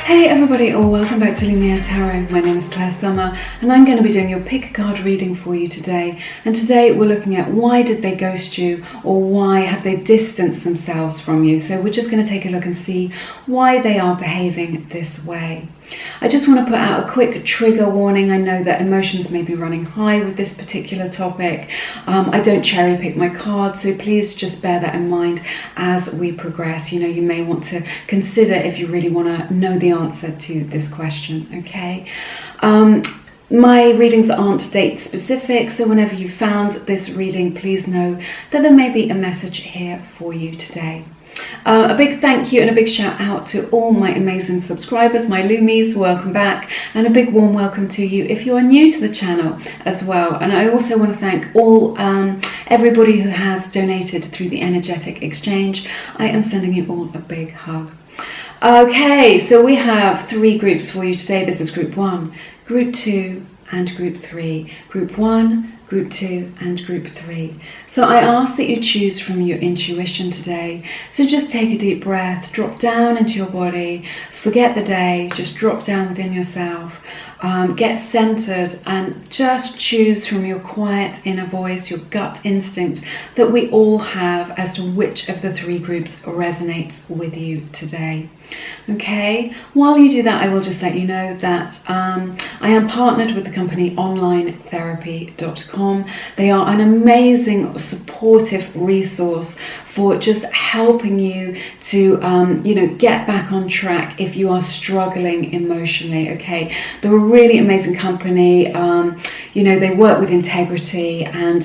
Hey everybody, or welcome back to Lumies Tarot. My name is Clair Summer and I'm going to be doing your pick a card reading for you today. And today we're looking at why did they ghost you, or why have they distanced themselves from you. So we're just going to take a look and see why they are behaving this way. I just want to put out a quick trigger warning. I know that emotions may be running high with this particular topic. I don't cherry pick my cards, so please just bear that in mind as we progress. You may want to consider if you really want to know the answer to this question, okay? My readings aren't date specific, so whenever you found this reading, please know that there may be a message here for you today. A big thank you and a big shout out to all my amazing subscribers, my Lumies, welcome back, and a big warm welcome to you if you are new to the channel as well. And I also want to thank all everybody who has donated through the energetic exchange. I am sending you all a big hug. Okay, so we have three groups for you today. This is group 1, group 2 and group 3. Group 1, group 2 and group 3. So I ask that you choose from your intuition today. So just take a deep breath, drop down into your body, forget the day, just drop down within yourself, get centered and just choose from your quiet inner voice, your gut instinct that we all have as to which of the three groups resonates with you today. Okay, while you do that, I will just let you know that I am partnered with the company onlinetherapy.com. They are an amazing supportive resource for just helping you to get back on track if you are struggling emotionally. Okay, they're a really amazing company. They work with integrity, and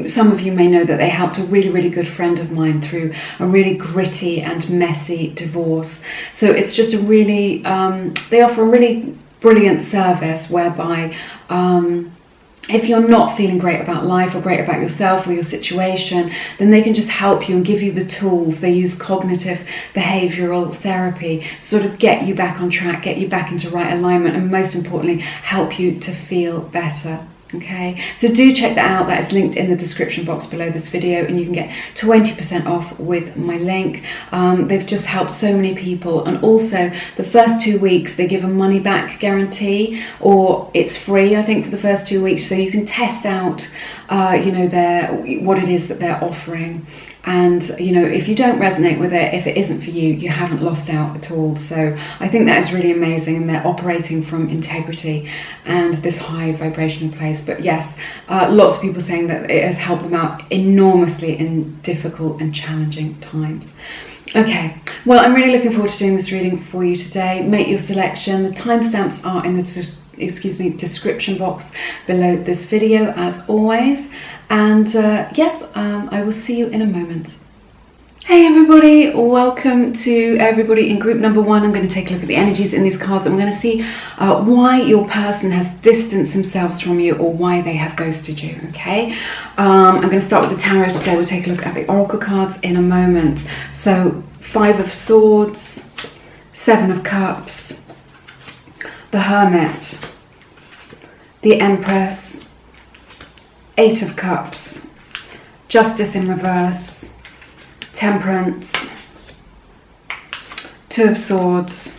some of you may know that they helped a really good friend of mine through a really gritty and messy divorce. So it's just a really they offer a really brilliant service whereby if you're not feeling great about life or great about yourself or your situation, then they can just help you and give you the tools. They use cognitive behavioral therapy to sort of get you back on track, get you back into right alignment, and most importantly, help you to feel better. Okay, so do check that out. That is linked in the description box below this video, and you can get 20% off with my link. They've just helped so many people, and also the first 2 weeks they give a money back guarantee, or it's free I think for the first 2 weeks, so you can test out what it is that they're offering. And if you don't resonate with it, if it isn't for you, you haven't lost out at all. So I think that is really amazing, and they're operating from integrity and this high vibrational place. But yes, lots of people saying that it has helped them out enormously in difficult and challenging times. Okay, well, I'm really looking forward to doing this reading for you today. Make your selection. The timestamps are in the description box below this video as always. And yes, I will see you in a moment. Hey everybody, welcome to everybody in group number 1. I'm going to take a look at the energies in these cards. I'm going to see why your person has distanced themselves from you, or why they have ghosted you, okay? I'm going to start with the tarot today. We'll take a look at the oracle cards in a moment. So 5 of Swords, 7 of Cups, the Hermit, the Empress, 8 of Cups, Justice in reverse, Temperance, 2 of Swords,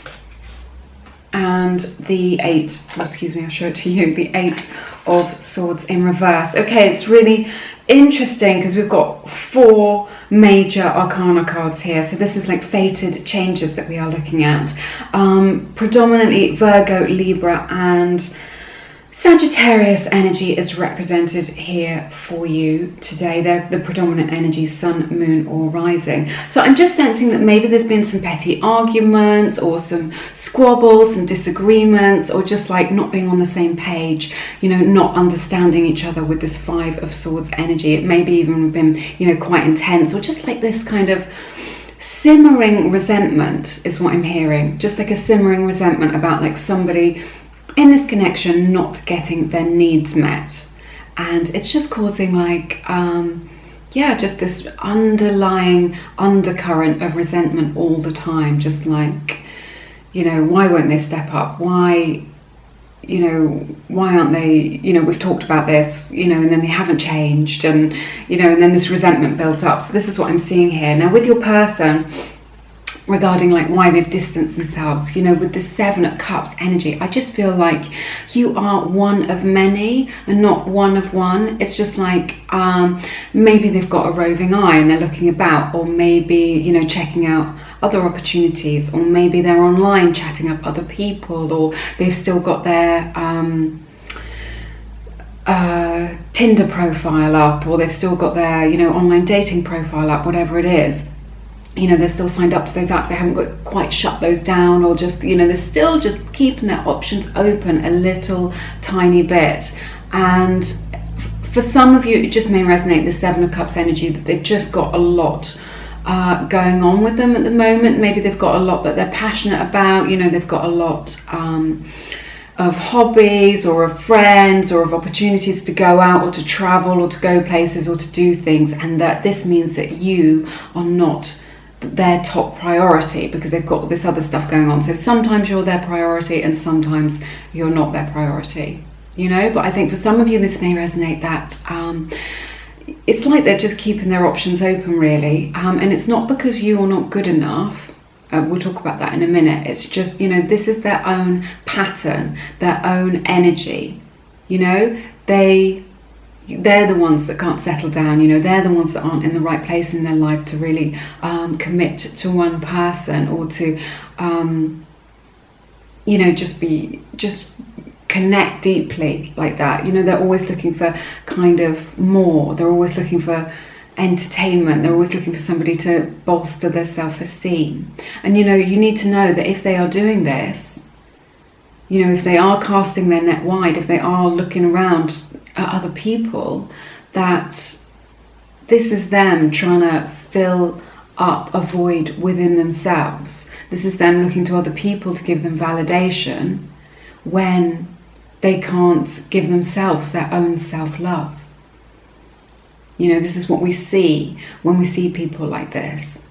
and the 8, I'll show it to you, the 8 of Swords in reverse. Okay, it's really interesting because we've got 4 major arcana cards here. So this is like fated changes that we are looking at. Predominantly Virgo, Libra, and Sagittarius energy is represented here for you today. They're the predominant energies, sun, moon, or rising. So I'm just sensing that maybe there's been some petty arguments, or some squabbles, some disagreements, or just like not being on the same page, not understanding each other with this 5 of Swords energy. It maybe even been, quite intense, or just like this kind of simmering resentment is what I'm hearing. Just like a simmering resentment about like somebody in this connection not getting their needs met, and it's just causing like just this underlying undercurrent of resentment all the time. Just like, why won't they step up? Why why aren't they, we've talked about this, and then they haven't changed, and and then this resentment builds up. So this is what I'm seeing here. Now with your person, regarding like why they've distanced themselves. You know, with the Seven of Cups energy, I just feel like you are one of many and not one of one. It's just like maybe they've got a roving eye and they're looking about, or maybe, you know, checking out other opportunities, or maybe they're online chatting up other people, or they've still got their Tinder profile up, or they've still got their, you know, online dating profile up, whatever it is. You know, they're still signed up to those apps, they haven't quite shut those down, or just, you know, they're still just keeping their options open a little tiny bit. And for some of you, it just may resonate, the Seven of Cups energy, that they've just got a lot going on with them at the moment. Maybe they've got a lot that they're passionate about, you know, they've got a lot of hobbies, or of friends, or of opportunities to go out, or to travel, or to go places, or to do things, and that this means that you are not their top priority because they've got this other stuff going on. So sometimes you're their priority and sometimes you're not their priority, you know. But I think for some of you this may resonate, that it's like they're just keeping their options open, really, and it's not because you're not good enough. We'll talk about that in a minute. It's just, you know, this is their own pattern, their own energy. You know, they're the ones that can't settle down, you know, they're the ones that aren't in the right place in their life to really commit to one person, or to, you know, just connect deeply like that. You know, they're always looking for kind of more, they're always looking for entertainment, they're always looking for somebody to bolster their self-esteem. And, you know, you need to know that if they are doing this, you know, if they are casting their net wide, if they are looking around at other people, that this is them trying to fill up a void within themselves. This is them looking to other people to give them validation when they can't give themselves their own self-love. You know, this is what we see when we see people like this.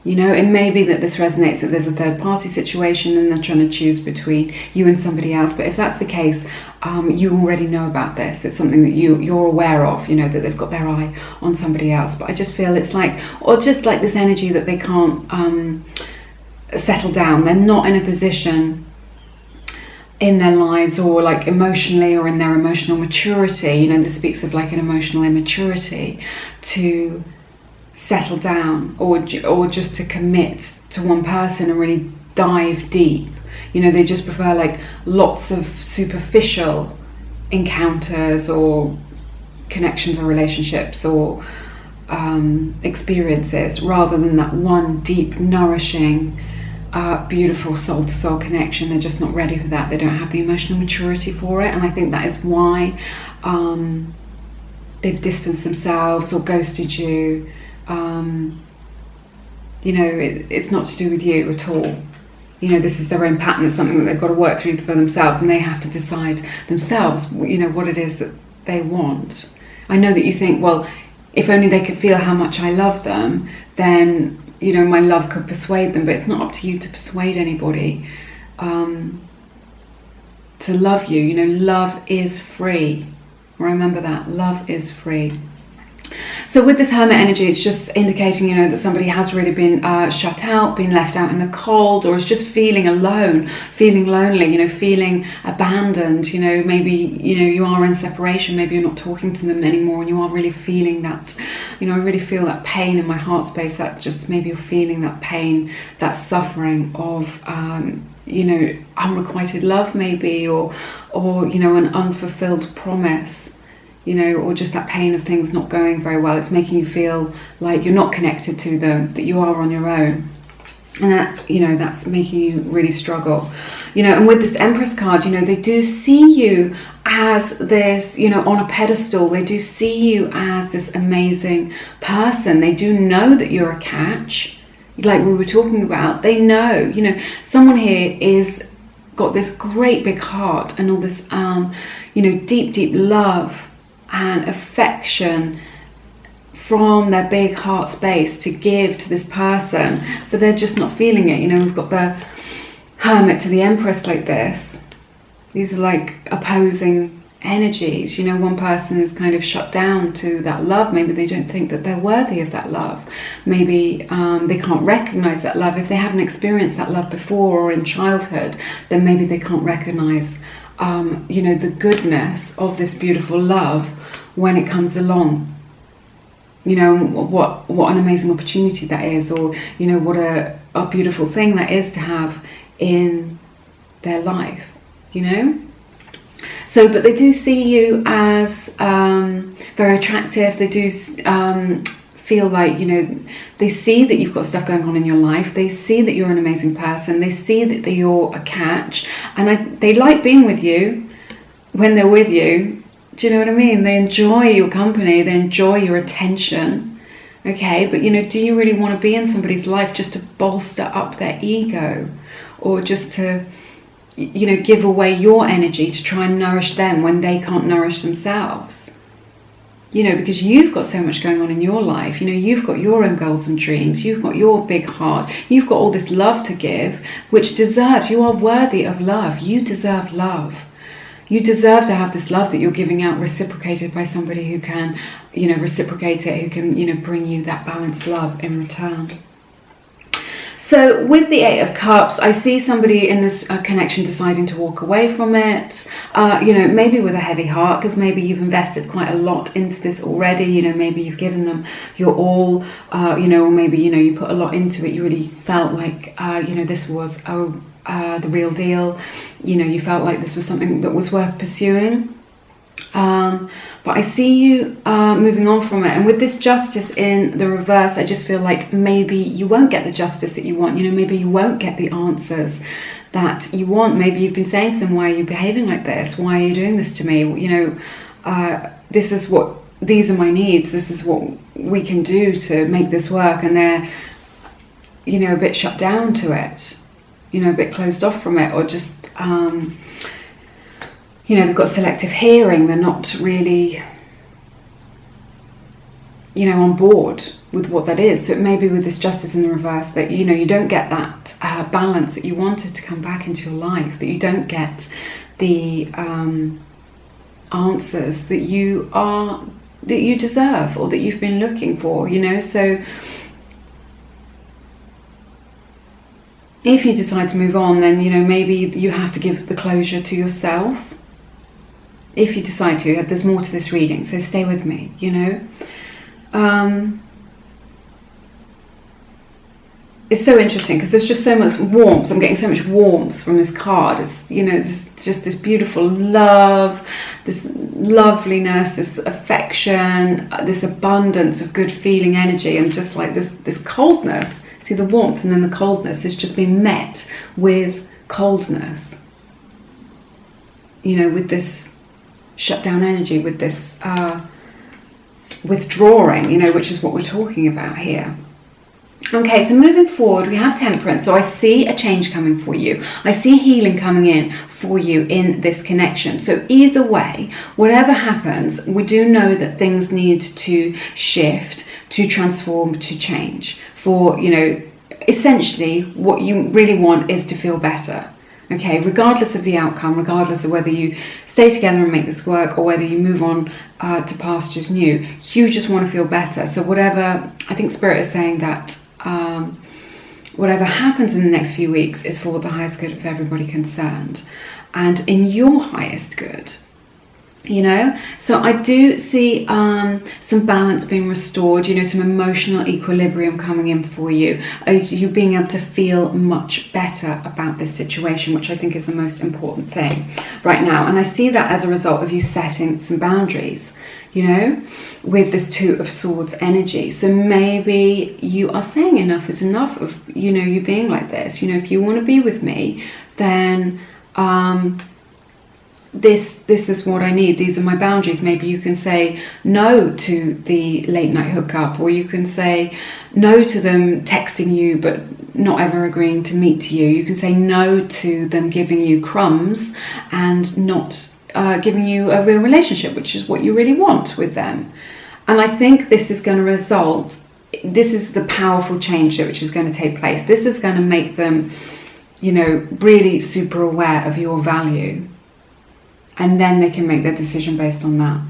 You know, it may be that this resonates, that there's a third party situation and they're trying to choose between you and somebody else. But if that's the case, you already know about this. It's something that you're aware of, you know, that they've got their eye on somebody else. But I just feel it's like, or just like this energy that they can't settle down. They're not in a position in their lives, or like emotionally, or in their emotional maturity. You know, this speaks of like an emotional immaturity to settle down, or just to commit to one person and really dive deep. You know, they just prefer like lots of superficial encounters, or connections, or relationships, or experiences, rather than that one deep, nourishing, beautiful soul-to-soul connection. They're just not ready for that. They don't have the emotional maturity for it, and I think that is why they've distanced themselves or ghosted you. You know, it's not to do with you at all. You know, this is their own pattern. It's something that they've got to work through for themselves, and they have to decide themselves, you know, what it is that they want. I know that you think, well, if only they could feel how much I love them, then, you know, my love could persuade them. But it's not up to you to persuade anybody to love you. You know, love is free. Remember that. Love is free. So with this Hermit energy, it's just indicating, you know, that somebody has really been shut out, been left out in the cold, or is just feeling alone, feeling lonely, you know, feeling abandoned. You know, maybe, you know, you are in separation, maybe you're not talking to them anymore, and you are really feeling that, you know, I really feel that pain in my heart space, that just maybe you're feeling that pain, that suffering of, you know, unrequited love maybe, or, you know, an unfulfilled promise. You know, or just that pain of things not going very well. It's making you feel like you're not connected to them, that you are on your own. And that, you know, that's making you really struggle. You know, and with this Empress card, you know, they do see you as this, you know, on a pedestal. They do see you as this amazing person. They do know that you're a catch, like we were talking about. They know, you know, someone here is got this great big heart and all this, you know, deep, deep love and affection from their big heart space to give to this person, but they're just not feeling it. You know, we've got the Hermit to the Empress like this. These are like opposing energies. You know, one person is kind of shut down to that love. Maybe they don't think that they're worthy of that love. Maybe they can't recognize that love. If they haven't experienced that love before or in childhood, then maybe they can't recognize you know, the goodness of this beautiful love when it comes along. You know, what an amazing opportunity that is, or, you know, what a beautiful thing that is to have in their life, you know. So, but they do see you as very attractive. They do feel like, you know, they see that you've got stuff going on in your life. They see that you're an amazing person. They see that you're a catch, and they like being with you when they're with you. Do you know what I mean? They enjoy your company. They enjoy your attention. Okay, but, you know, do you really want to be in somebody's life just to bolster up their ego, or just to, you know, give away your energy to try and nourish them when they can't nourish themselves? You know, because you've got so much going on in your life. You know, you've got your own goals and dreams. You've got your big heart. You've got all this love to give, which deserves, you are worthy of love. You deserve love. You deserve to have this love that you're giving out reciprocated by somebody who can, you know, reciprocate it, who can, you know, bring you that balanced love in return. So with the Eight of Cups, I see somebody in this connection deciding to walk away from it, you know, maybe with a heavy heart, because maybe you've invested quite a lot into this already. You know, maybe you've given them your all, you know, or maybe, you know, you put a lot into it. You really felt like, you know, this was the real deal. You know, you felt like this was something that was worth pursuing. But I see you moving on from it, and with this Justice in the reverse, I just feel like maybe you won't get the justice that you want. You know, maybe you won't get the answers that you want. Maybe you've been saying to them, why are you behaving like this? Why are you doing this to me? You know, these are my needs. This is what we can do to make this work. And they're, you know, a bit shut down to it, you know, a bit closed off from it, or just, you know, they've got selective hearing. They're not really, you know, on board with what that is. So it may be with this Justice in the reverse that, you know, you don't get that balance that you wanted to come back into your life, that you don't get the answers that you deserve, or that you've been looking for, you know. So if you decide to move on, then, you know, maybe you have to give the closure to yourself. If you decide to, there's more to this reading, so stay with me, you know. It's so interesting because there's just so much warmth. I'm getting so much warmth from this card. It's, you know, it's just this beautiful love, this loveliness, this affection, this abundance of good feeling energy, and just like this coldness. See, the warmth and then the coldness is just being met with coldness. You know, with this shut down energy, with this withdrawing, you know, which is what we're talking about here. Okay, so moving forward, we have Temperance. So I see a change coming for you. I see healing coming in for you in this connection. So either way, whatever happens, we do know that things need to shift, to transform, to change. For, you know, essentially what you really want is to feel better. Okay, regardless of the outcome, regardless of whether you stay together and make this work, or whether you move on to pastures new, you just want to feel better. So whatever, I think Spirit is saying that whatever happens in the next few weeks is for the highest good of everybody concerned, and in your highest good. You know, so I do see some balance being restored, you know, some emotional equilibrium coming in for you. You being able to feel much better about this situation, which I think is the most important thing right now. And I see that as a result of you setting some boundaries, you know, with this Two of Swords energy. So maybe you are saying enough is enough of, you know, you being like this. You know, if you want to be with me, then this is what I need. These are my boundaries. Maybe you can say no to the late night hookup, or you can say no to them texting you but not ever agreeing to meet you. You can say no to them giving you crumbs and not giving you a real relationship, which is what you really want with them. And I think this is going to result, this is the powerful change which is going to take place. This is going to make them, you know, really super aware of your value. and then they can make their decision based on that.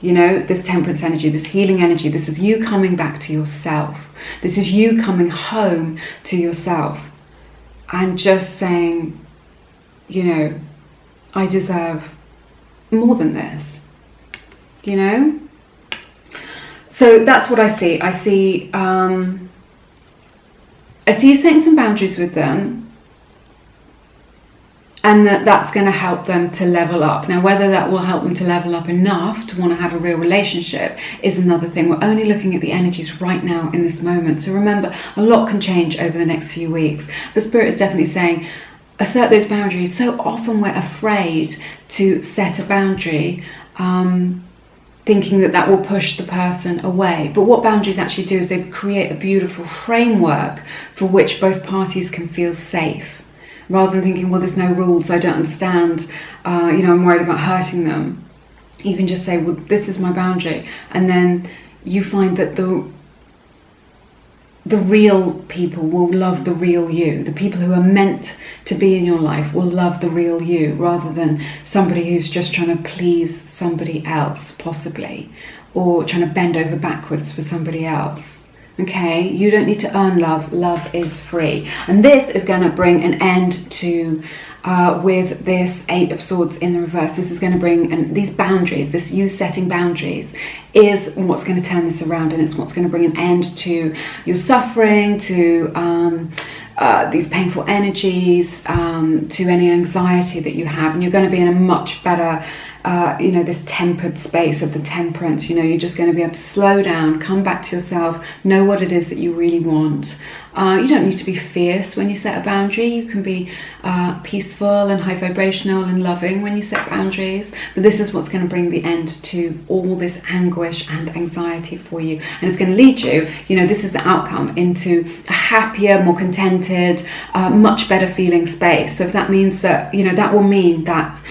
You know, this temperance energy, this healing energy, this is you coming back to yourself. This is you coming home to yourself and just saying, you know, I deserve more than this, you know? So that's what I see. I see you setting some boundaries with them, and that's going to help them to level up. Now, whether that will help them to level up enough to want to have a real relationship is another thing. We're only looking at the energies right now in this moment. So remember, a lot can change over the next few weeks. But Spirit is definitely saying, assert those boundaries. So often we're afraid to set a boundary, thinking that will push the person away. But what boundaries actually do is they create a beautiful framework for which both parties can feel safe. Rather than thinking, well, there's no rules, I don't understand, you know, I'm worried about hurting them. You can just say, well, this is my boundary. And then you find that the real people will love the real you. The people who are meant to be in your life will love the real you, rather than somebody who's just trying to please somebody else, possibly, or trying to bend over backwards for somebody else. Okay, you don't need to earn love. Love is free. And this is going to bring an end to, with this 8 of Swords in the reverse, this is going to bring, these boundaries, this you setting boundaries is what's going to turn this around, and it's what's going to bring an end to your suffering, to these painful energies, to any anxiety that you have. And you're going to be in a much better you know, this tempered space of the temperance. You know, you're just going to be able to slow down, come back to yourself, know what it is that you really want. You don't need to be fierce when you set a boundary. You can be peaceful and high vibrational and loving when you set boundaries. But this is what's going to bring the end to all this anguish and anxiety for you. And it's going to lead you, you know, this is the outcome, into a happier, more contented, much better feeling space. So if that means that, you know, that will mean that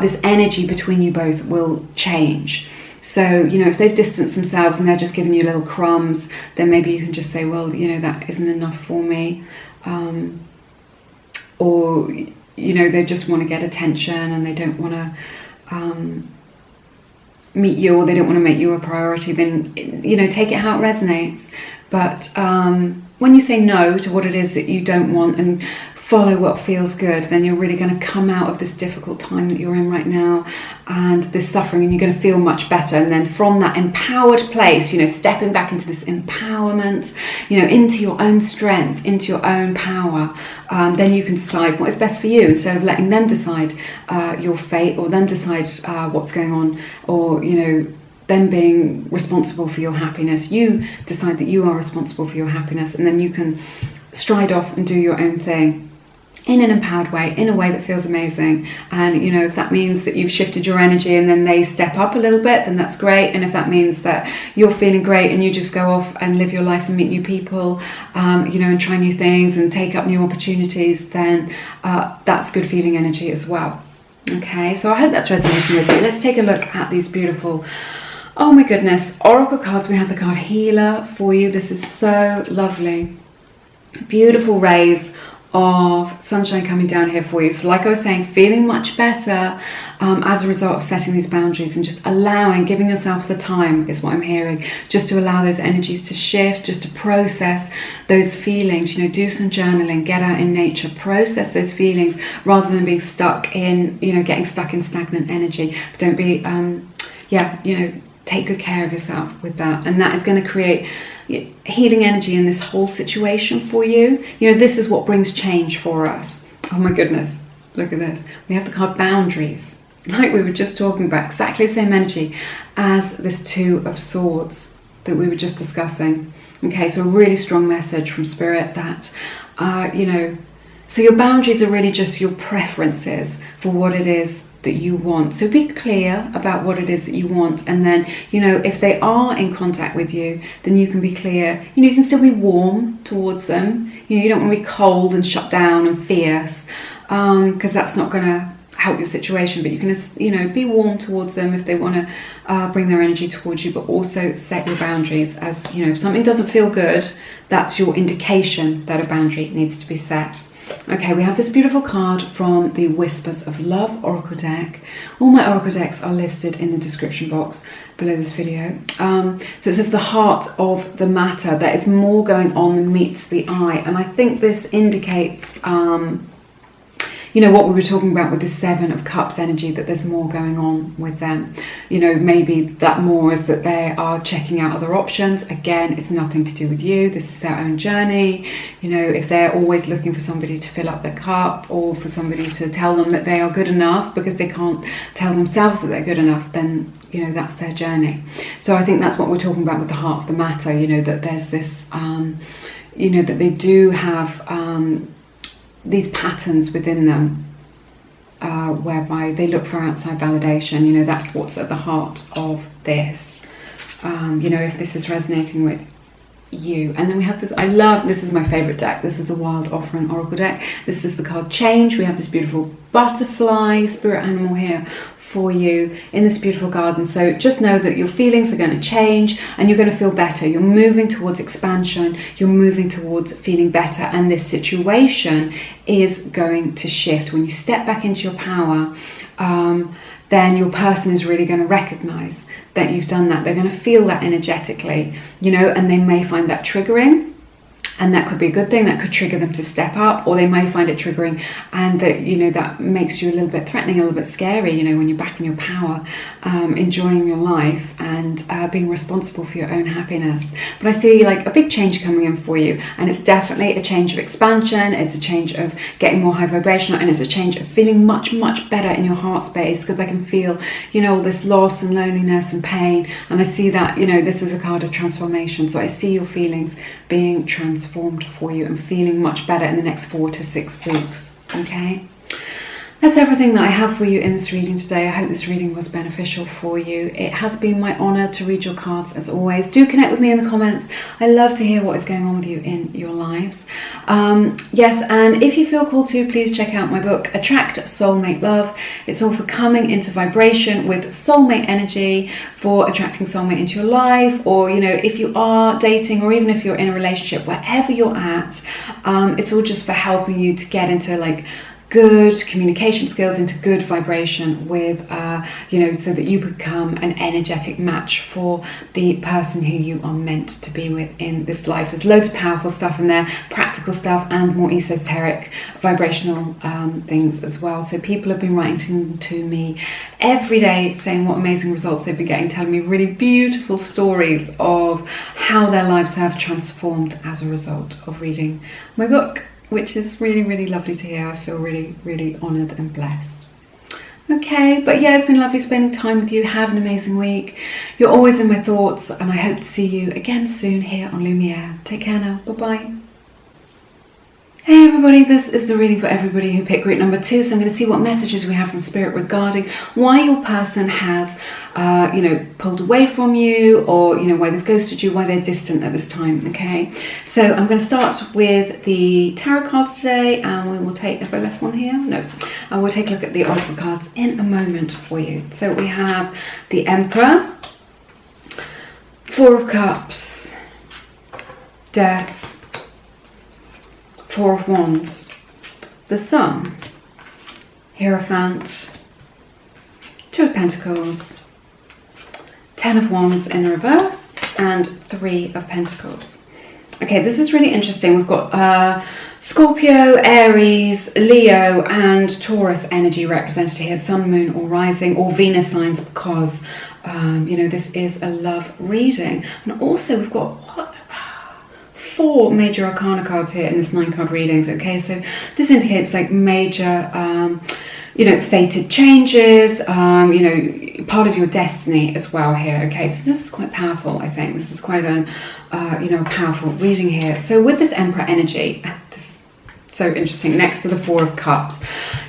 this energy between you both will change. So, you know, if they've distanced themselves and they're just giving you little crumbs, then maybe you can just say, well, you know, that isn't enough for me. Or, you know, they just want to get attention and they don't want to meet you, or they don't want to make you a priority. Then, you know, take it how it resonates. But when you say no to what it is that you don't want and follow what feels good, then you're really going to come out of this difficult time that you're in right now and this suffering, and you're going to feel much better. And then from that empowered place, you know, stepping back into this empowerment, you know, into your own strength, into your own power, then you can decide what is best for you, instead of letting them decide your fate, or them decide what's going on, or, you know, them being responsible for your happiness. You decide that you are responsible for your happiness, and then you can stride off and do your own thing in an empowered way, in a way that feels amazing. And, you know, if that means that you've shifted your energy and then they step up a little bit, then that's great. And if that means that you're feeling great and you just go off and live your life and meet new people, you know, and try new things and take up new opportunities, then that's good feeling energy as well. Okay, so I hope that's resonating with you. Let's take a look at these beautiful, oh my goodness, oracle cards. We have the card Healer for you. This is so lovely. Beautiful rays of sunshine coming down here for you. So like I was saying, feeling much better as a result of setting these boundaries, and just allowing, giving yourself the time is what I'm hearing, just to allow those energies to shift, just to process those feelings. You know, do some journaling, get out in nature, process those feelings, rather than being stuck in, you know, getting stuck in stagnant energy. But don't be, yeah, you know, take good care of yourself with that. And that is going to create healing energy in this whole situation for you. You know, this is what brings change for us. Oh my goodness, look at this. We have the card Boundaries, like we were just talking about, exactly the same energy as this 2 of Swords that we were just discussing. Okay, so a really strong message from Spirit that, you know, so your boundaries are really just your preferences for what it is that you want. So be clear about what it is that you want, and then, you know, if they are in contact with you, then you can be clear. You know, you can still be warm towards them. You know, you don't want to be cold and shut down and fierce, because that's not going to help your situation. But you can, you know, be warm towards them if they want to bring their energy towards you, but also set your boundaries. As you know, if something doesn't feel good, that's your indication that a boundary needs to be set. Okay, we have this beautiful card from the Whispers of Love Oracle deck. All my Oracle decks are listed in the description box below this video. So it says the heart of the matter. There is more going on than meets the eye. And I think this indicates, you know, what we were talking about with the Seven of Cups energy, that there's more going on with them. You know, maybe that more is that they are checking out other options. Again, it's nothing to do with you. This is their own journey. You know, if they're always looking for somebody to fill up their cup, or for somebody to tell them that they are good enough because they can't tell themselves that they're good enough, then, you know, that's their journey. So I think that's what we're talking about with the heart of the matter, you know, that there's this, you know, that they do have these patterns within them whereby they look for outside validation. You know, that's what's at the heart of this. You know, if this is resonating with you. And then we have this, I love, this is my favorite deck. This is the Wild Offering Oracle deck. This is the card Change. We have this beautiful butterfly spirit animal here for you in this beautiful garden. So just know that your feelings are going to change and you're going to feel better. You're moving towards expansion. You're moving towards feeling better. And this situation is going to shift. When you step back into your power, then your person is really going to recognize that you've done that. They're going to feel that energetically, you know, and they may find that triggering. And that could be a good thing. That could trigger them to step up, or they may find it triggering and that, you know, that makes you a little bit threatening, a little bit scary, you know, when you're back in your power, enjoying your life and being responsible for your own happiness. But I see like a big change coming in for you, and it's definitely a change of expansion. It's a change of getting more high vibrational, and it's a change of feeling much, much better in your heart space, because I can feel, you know, all this loss and loneliness and pain. And I see that, you know, this is a card of transformation. So I see your feelings being transformed for you and feeling much better in the next 4 to 6 weeks. Okay, that's everything that I have for you in this reading today. I hope this reading was beneficial for you. It has been my honor to read your cards as always. Do connect with me in the comments. I love to hear what is going on with you in your lives. Yes, and if you feel called to, please check out my book Attract Soulmate Love. It's all for coming into vibration with soulmate energy, for attracting soulmate into your life, or, you know, if you are dating, or even if you're in a relationship, wherever you're at, it's all just for helping you to get into like good communication skills, into good vibration with, you know, so that you become an energetic match for the person who you are meant to be with in this life. There's loads of powerful stuff in there, practical stuff, and more esoteric vibrational things as well. So people have been writing to me every day saying what amazing results they've been getting, telling me really beautiful stories of how their lives have transformed as a result of reading my book, which is really, really lovely to hear. I feel really, really honoured and blessed. Okay, but yeah, it's been lovely spending time with you. Have an amazing week. You're always in my thoughts, and I hope to see you again soon here on Lumiere. Take care now. Bye-bye. Hey everybody, this is the reading for everybody who picked group number 2. So I'm going to see what messages we have from Spirit regarding why your person has, you know, pulled away from you, or, you know, why they've ghosted you, why they're distant at this time. Okay, so I'm going to start with the tarot cards today, and we will take, have I left one here? No, I will take a look at the oracle cards in a moment for you. So we have the Emperor, Four of Cups, Death, Four of Wands, the Sun, Hierophant, Two of Pentacles, Ten of Wands in reverse, and Three of Pentacles. Okay, this is really interesting. We've got Scorpio, Aries, Leo, and Taurus energy represented here, Sun, Moon, or Rising, or Venus signs, because, you know, this is a love reading. And also we've got 4 major arcana cards here in this 9-card readings. Okay, so this indicates like major, you know, fated changes, you know, part of your destiny as well here. Okay, so this is quite powerful. I think this is quite an, you know, a powerful reading here. So with this Emperor energy, this is so interesting. Next to the Four of Cups,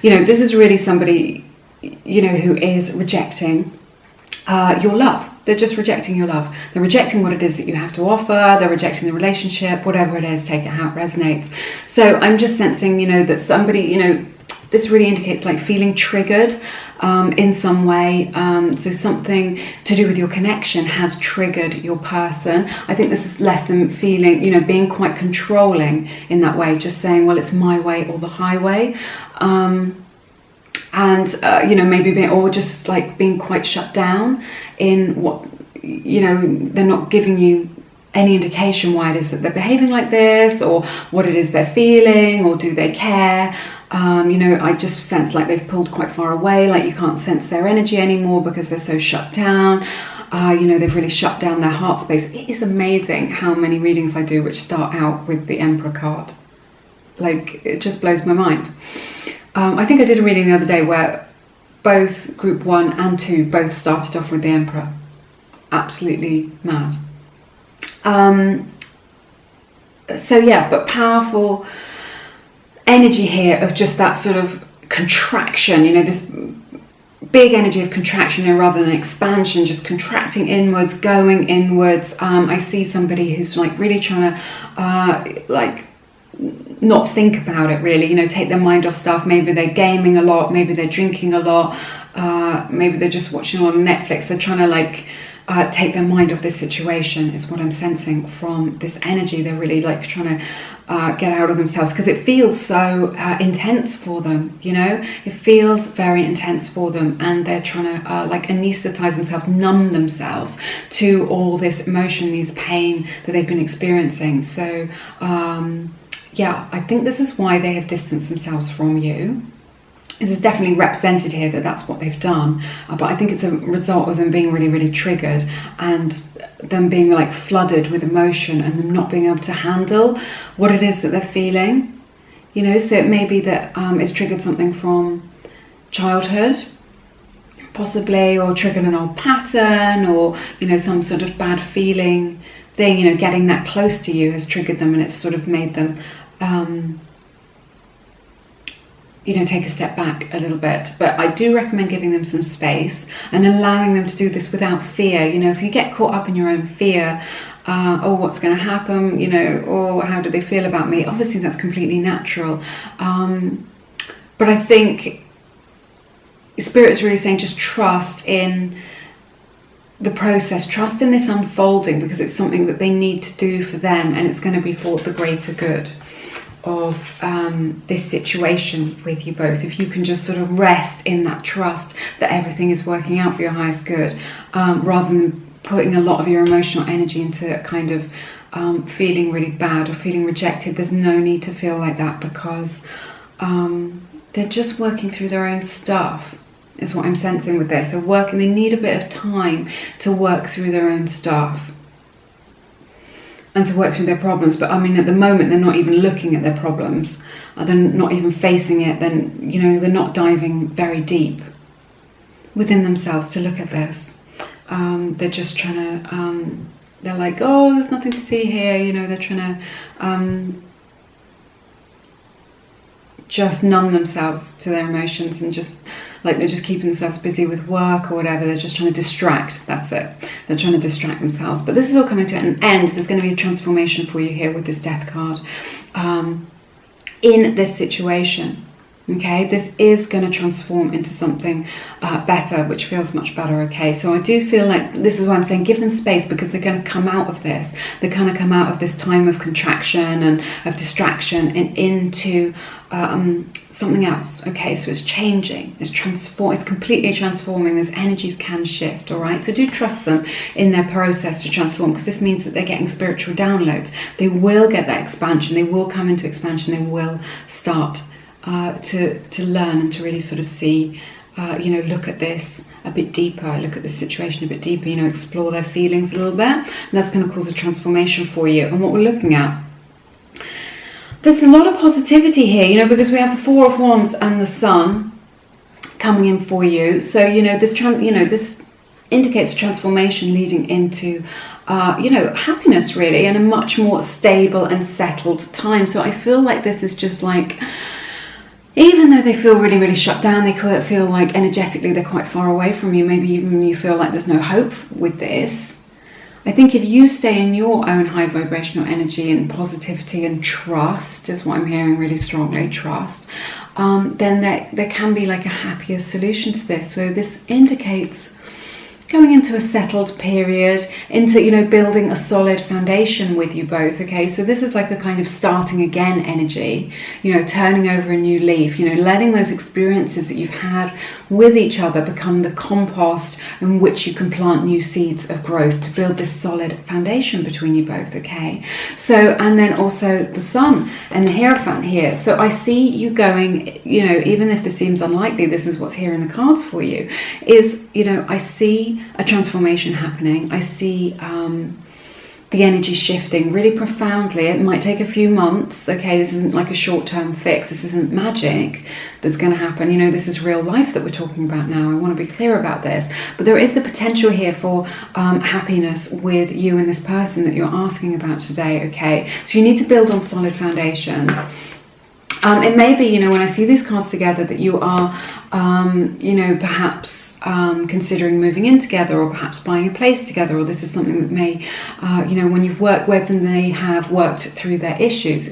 you know, this is really somebody, you know, who is rejecting your love. They're just rejecting your love. They're rejecting what it is that you have to offer. They're rejecting the relationship, whatever it is, take it how it resonates. So I'm just sensing, you know, that somebody, you know, this really indicates like feeling triggered in some way. So something to do with your connection has triggered your person. I think this has left them feeling, you know, being quite controlling in that way, just saying, well, it's my way or the highway. You know, maybe or just like being quite shut down in what, you know, they're not giving you any indication why it is that they're behaving like this, or what it is they're feeling, or do they care. You know, I just sense like they've pulled quite far away, like you can't sense their energy anymore because they're so shut down. You know, they've really shut down their heart space. It is amazing how many readings I do which start out with the Emperor card. Like, it just blows my mind. I think I did a reading the other day where both group 1 and 2 both started off with the Emperor. Absolutely mad. So yeah, but powerful energy here of just that sort of contraction, you know, this big energy of contraction, you know, rather than expansion, just contracting inwards, going inwards. I see somebody who's like really trying to like not think about it really, you know, take their mind off stuff. Maybe they're gaming a lot, maybe they're drinking a lot, maybe they're just watching on Netflix. They're trying to like take their mind off this situation, is what I'm sensing from this energy. They're really like trying to get out of themselves because it feels so intense for them, you know, it feels very intense for them, and they're trying to like anesthetize themselves, numb themselves to all this emotion, this pain that they've been experiencing. So yeah, I think this is why they have distanced themselves from you. This is definitely represented here that that's what they've done, but I think it's a result of them being really, really triggered, and them being like flooded with emotion, and them not being able to handle what it is that they're feeling, you know. So it may be that it's triggered something from childhood, possibly, or triggered an old pattern, or, you know, some sort of bad feeling thing, you know, getting that close to you has triggered them, and it's sort of made them you know, take a step back a little bit. But I do recommend giving them some space and allowing them to do this without fear. You know, if you get caught up in your own fear, oh, what's going to happen, you know, or how do they feel about me? Obviously, that's completely natural. But I think Spirit is really saying just trust in the process, trust in this unfolding, because it's something that they need to do for them, and it's going to be for the greater good of this situation with you both. If you can just sort of rest in that trust that everything is working out for your highest good, rather than putting a lot of your emotional energy into kind of feeling really bad or feeling rejected. There's no need to feel like that, because they're just working through their own stuff, is what I'm sensing with this. They need a bit of time to work through their own stuff and to work through their problems. But I mean, at the moment, they're not even looking at their problems. They're not even facing it. Then, you know, they're not diving very deep within themselves to look at this. They're just trying to, they're like, oh, there's nothing to see here. You know, they're trying to just numb themselves to their emotions, and just like they're just keeping themselves busy with work or whatever. They're just trying to distract. That's it. They're trying to distract themselves. But this is all coming to an end. There's going to be a transformation for you here with this Death card in this situation. Okay, this is going to transform into something better, which feels much better. Okay, so I do feel like this is why I'm saying give them space, because they're going to come out of this. They're going to come out of this time of contraction and of distraction and into something else. Okay, so it's changing, it's completely transforming. Those energies can shift. All right, so do trust them in their process to transform, because this means that they're getting spiritual downloads. They will get that expansion. They will come into expansion. They will start to learn and to really sort of see, you know, look at this a bit deeper, look at this situation a bit deeper, you know, explore their feelings a little bit. And that's going to cause a transformation for you. And what we're looking at, there's a lot of positivity here, you know, because we have the Four of Wands and the Sun coming in for you. So, you know, this indicates a transformation leading into you know, happiness really, and a much more stable and settled time. So I feel like this is just like, even though they feel really, really shut down, they feel like energetically they're quite far away from you. Maybe even you feel like there's no hope with this. I think if you stay in your own high vibrational energy and positivity and trust, is what I'm hearing really strongly, trust, then there can be like a happier solution to this. So this indicates going into a settled period, into, you know, building a solid foundation with you both. Okay, so this is like a kind of starting again energy, you know, turning over a new leaf, you know, letting those experiences that you've had with each other become the compost in which you can plant new seeds of growth to build this solid foundation between you both. Okay, so, and then also the Sun and the Hierophant here. So I see you going, you know, even if this seems unlikely, this is what's here in the cards for you, is, you know, I see a transformation happening. I see the energy shifting really profoundly. It might take a few months. Okay, this isn't like a short-term fix. This isn't magic that's going to happen. You know, this is real life that we're talking about now. I want to be clear about this. But there is the potential here for happiness with you and this person that you're asking about today. Okay, so you need to build on solid foundations. It may be, you know, when I see these cards together, that you are, you know, perhaps considering moving in together, or perhaps buying a place together, or this is something that may, you know, when you've worked with and they have worked through their issues,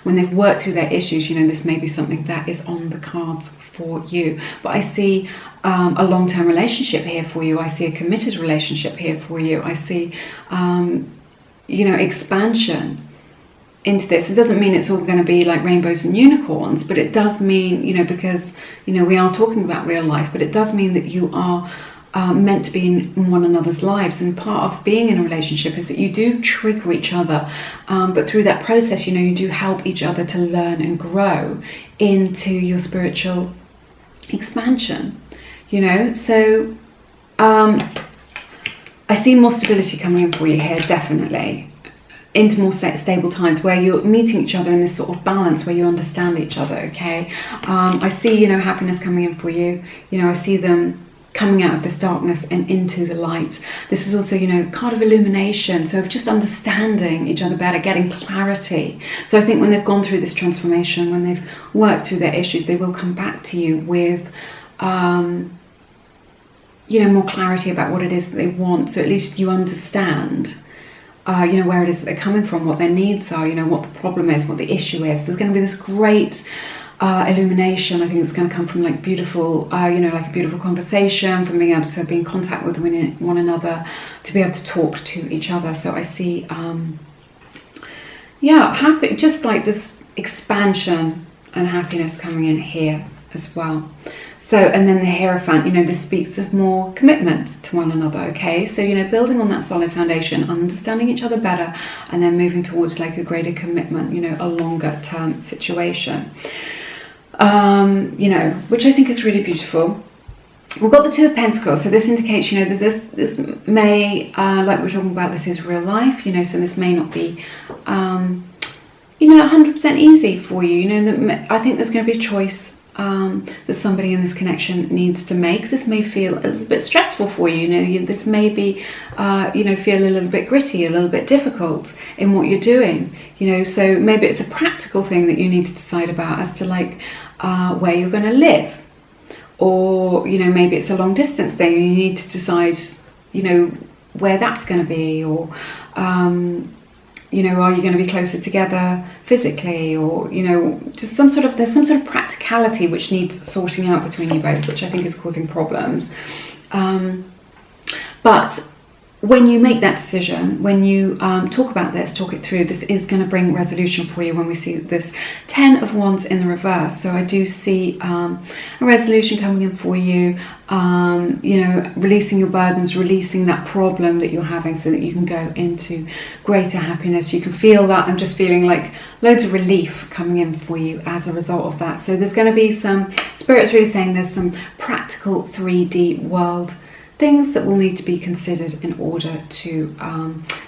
when they've worked through their issues, you know, this may be something that is on the cards for you. But I see a long-term relationship here for you. I see a committed relationship here for you. I see, you know, expansion into this. It doesn't mean it's all going to be like rainbows and unicorns, but it does mean, you know, because, you know, we are talking about real life, but it does mean that you are meant to be in one another's lives. And part of being in a relationship is that you do trigger each other, but through that process, you know, you do help each other to learn and grow into your spiritual expansion, you know. So I see more stability coming in for you here, definitely, into more stable times where you're meeting each other in this sort of balance where you understand each other. Okay, I see, you know, happiness coming in for you. You know, I see them coming out of this darkness and into the light. This is also, you know, card of illumination, so of just understanding each other better, getting clarity. So I think when they've gone through this transformation, when they've worked through their issues, they will come back to you with you know, more clarity about what it is that they want. So at least you understand you know, where it is that they're coming from, what their needs are, you know, what the problem is, what the issue is. There's going to be this great illumination. I think it's going to come from like beautiful, you know, like a beautiful conversation, from being able to be in contact with one another, to be able to talk to each other. So I see, yeah, happy, just like this expansion and happiness coming in here as well. So, and then the Hierophant, you know, this speaks of more commitment to one another, okay? So, you know, building on that solid foundation, understanding each other better, and then moving towards like a greater commitment, you know, a longer term situation, you know, which I think is really beautiful. We've got the Two of Pentacles, so this indicates, you know, that this may, like we're talking about, this is real life, you know, so this may not be, you know, 100% easy for you, you know, that I think there's going to be a choice that somebody in this connection needs to make. This may feel a little bit stressful for you, you know, this may be, you know, feel a little bit gritty, a little bit difficult in what you're doing, you know, so maybe it's a practical thing that you need to decide about as to like where you're going to live, or, you know, maybe it's a long distance thing and you need to decide, you know, where that's going to be, or you know, are you going to be closer together physically, or, you know, just there's some sort of practicality which needs sorting out between you both, which I think is causing problems. But when you make that decision, when you talk about this, talk it through, this is going to bring resolution for you when we see this 10 of Wands in the reverse. So I do see a resolution coming in for you, you know, releasing your burdens, releasing that problem that you're having, so that you can go into greater happiness. You can feel that. I'm just feeling like loads of relief coming in for you as a result of that. So there's going to be some, Spirit's really saying there's some practical 3D world things that will need to be considered in order to,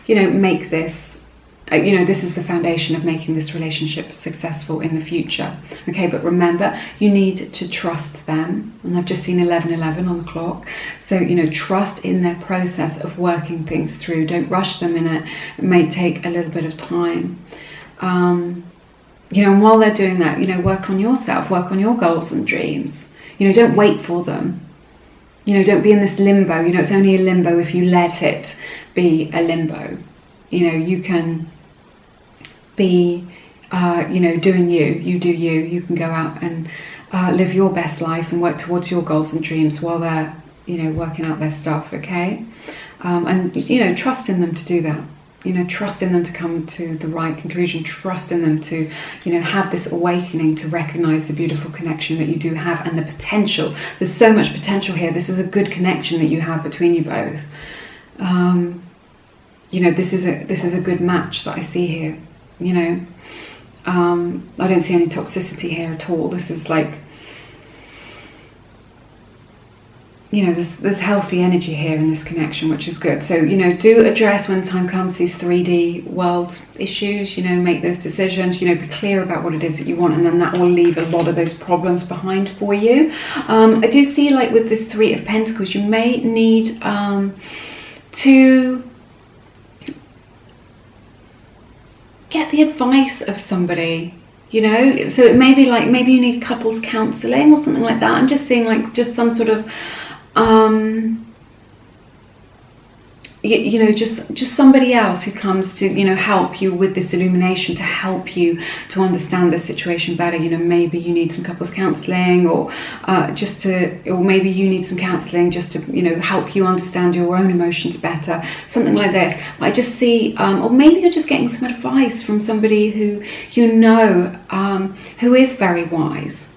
you know, make this, you know, this is the foundation of making this relationship successful in the future. Okay, but remember, you need to trust them. And I've just seen 11:11 on the clock. So, you know, trust in their process of working things through. Don't rush them in it. It may take a little bit of time. You know, and while they're doing that, you know, work on yourself, work on your goals and dreams. You know, don't wait for them. You know, don't be in this limbo. You know, it's only a limbo if you let it be a limbo. You know, you can be doing you do you. You can go out and live your best life and work towards your goals and dreams while they're, working out their stuff, okay? And, trust in them to do that. Trust in them to come to the right conclusion, trust in them to, have this awakening to recognize the beautiful connection that you do have and the potential. There's so much potential here. This is a good connection that you have between you both. This is a good match that I see here, I don't see any toxicity here at all. This is like, there's healthy energy here in this connection, which is good. So, do address when the time comes these 3D world issues, make those decisions, be clear about what it is that you want, and then that will leave a lot of those problems behind for you. I do see, like with this Three of Pentacles, you may need to get the advice of somebody, so it may be like, maybe you need couples counselling or something like that. I'm just seeing like just some sort of just somebody else who comes to help you with this illumination, to help you to understand the situation better. Maybe you need some couples counselling, or maybe you need some counselling just to help you understand your own emotions better, something like this. But I just see, or maybe you're just getting some advice from somebody who who is very wise,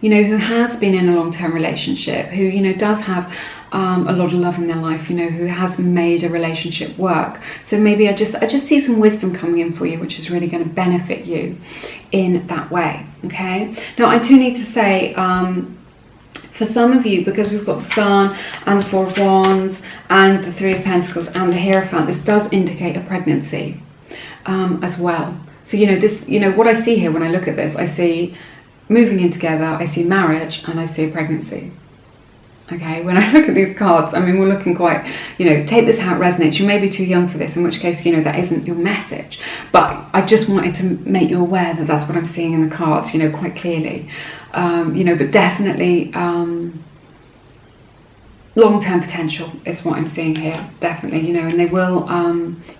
who has been in a long-term relationship, who does have a lot of love in their life, who has made a relationship work. So maybe I just see some wisdom coming in for you, which is really going to benefit you in that way, okay? Now, I do need to say, for some of you, because we've got the Sun and the Four of Wands and the Three of Pentacles and the Hierophant, this does indicate a pregnancy as well. So, what I see here when I look at this, I see moving in together, I see marriage, and I see a pregnancy. Okay, when I look at these cards, we're looking quite, take this how it resonates. You may be too young for this, in which case, that isn't your message. But I just wanted to make you aware that that's what I'm seeing in the cards, quite clearly. But definitely long-term potential is what I'm seeing here, definitely, and they will,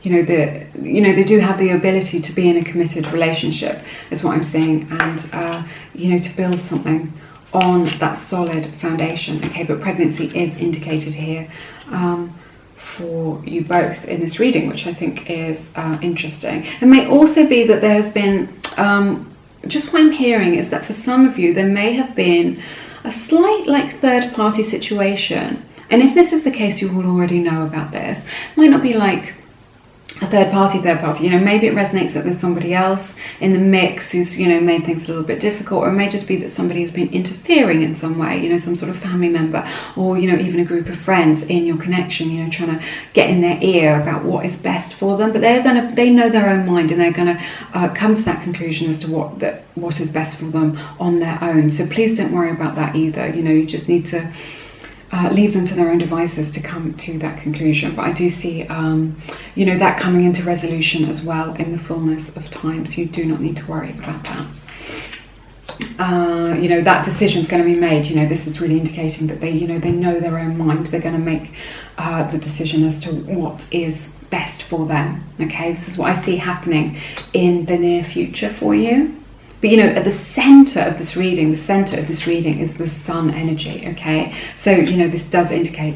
they do have the ability to be in a committed relationship, is what I'm seeing, and, to build something on that solid foundation, okay? But pregnancy is indicated here for you both in this reading, which I think is interesting. It may also be that there has been, just what I'm hearing is that for some of you, there may have been a slight like third-party situation. And if this is the case, you will already know about this. It might not be like a third party, maybe it resonates that there's somebody else in the mix who's, made things a little bit difficult, or it may just be that somebody has been interfering in some way, some sort of family member, or, even a group of friends in your connection, trying to get in their ear about what is best for them. But they know their own mind, and they're going to come to that conclusion as to what is best for them on their own. So please don't worry about that either. You just need to leave them to their own devices to come to that conclusion. But I do see, that coming into resolution as well in the fullness of time. So you do not need to worry about that. That decision's going to be made. This is really indicating that they know their own mind. They're going to make the decision as to what is best for them. Okay, this is what I see happening in the near future for you. But at the center of this reading, is the Sun energy, okay? So, this does indicate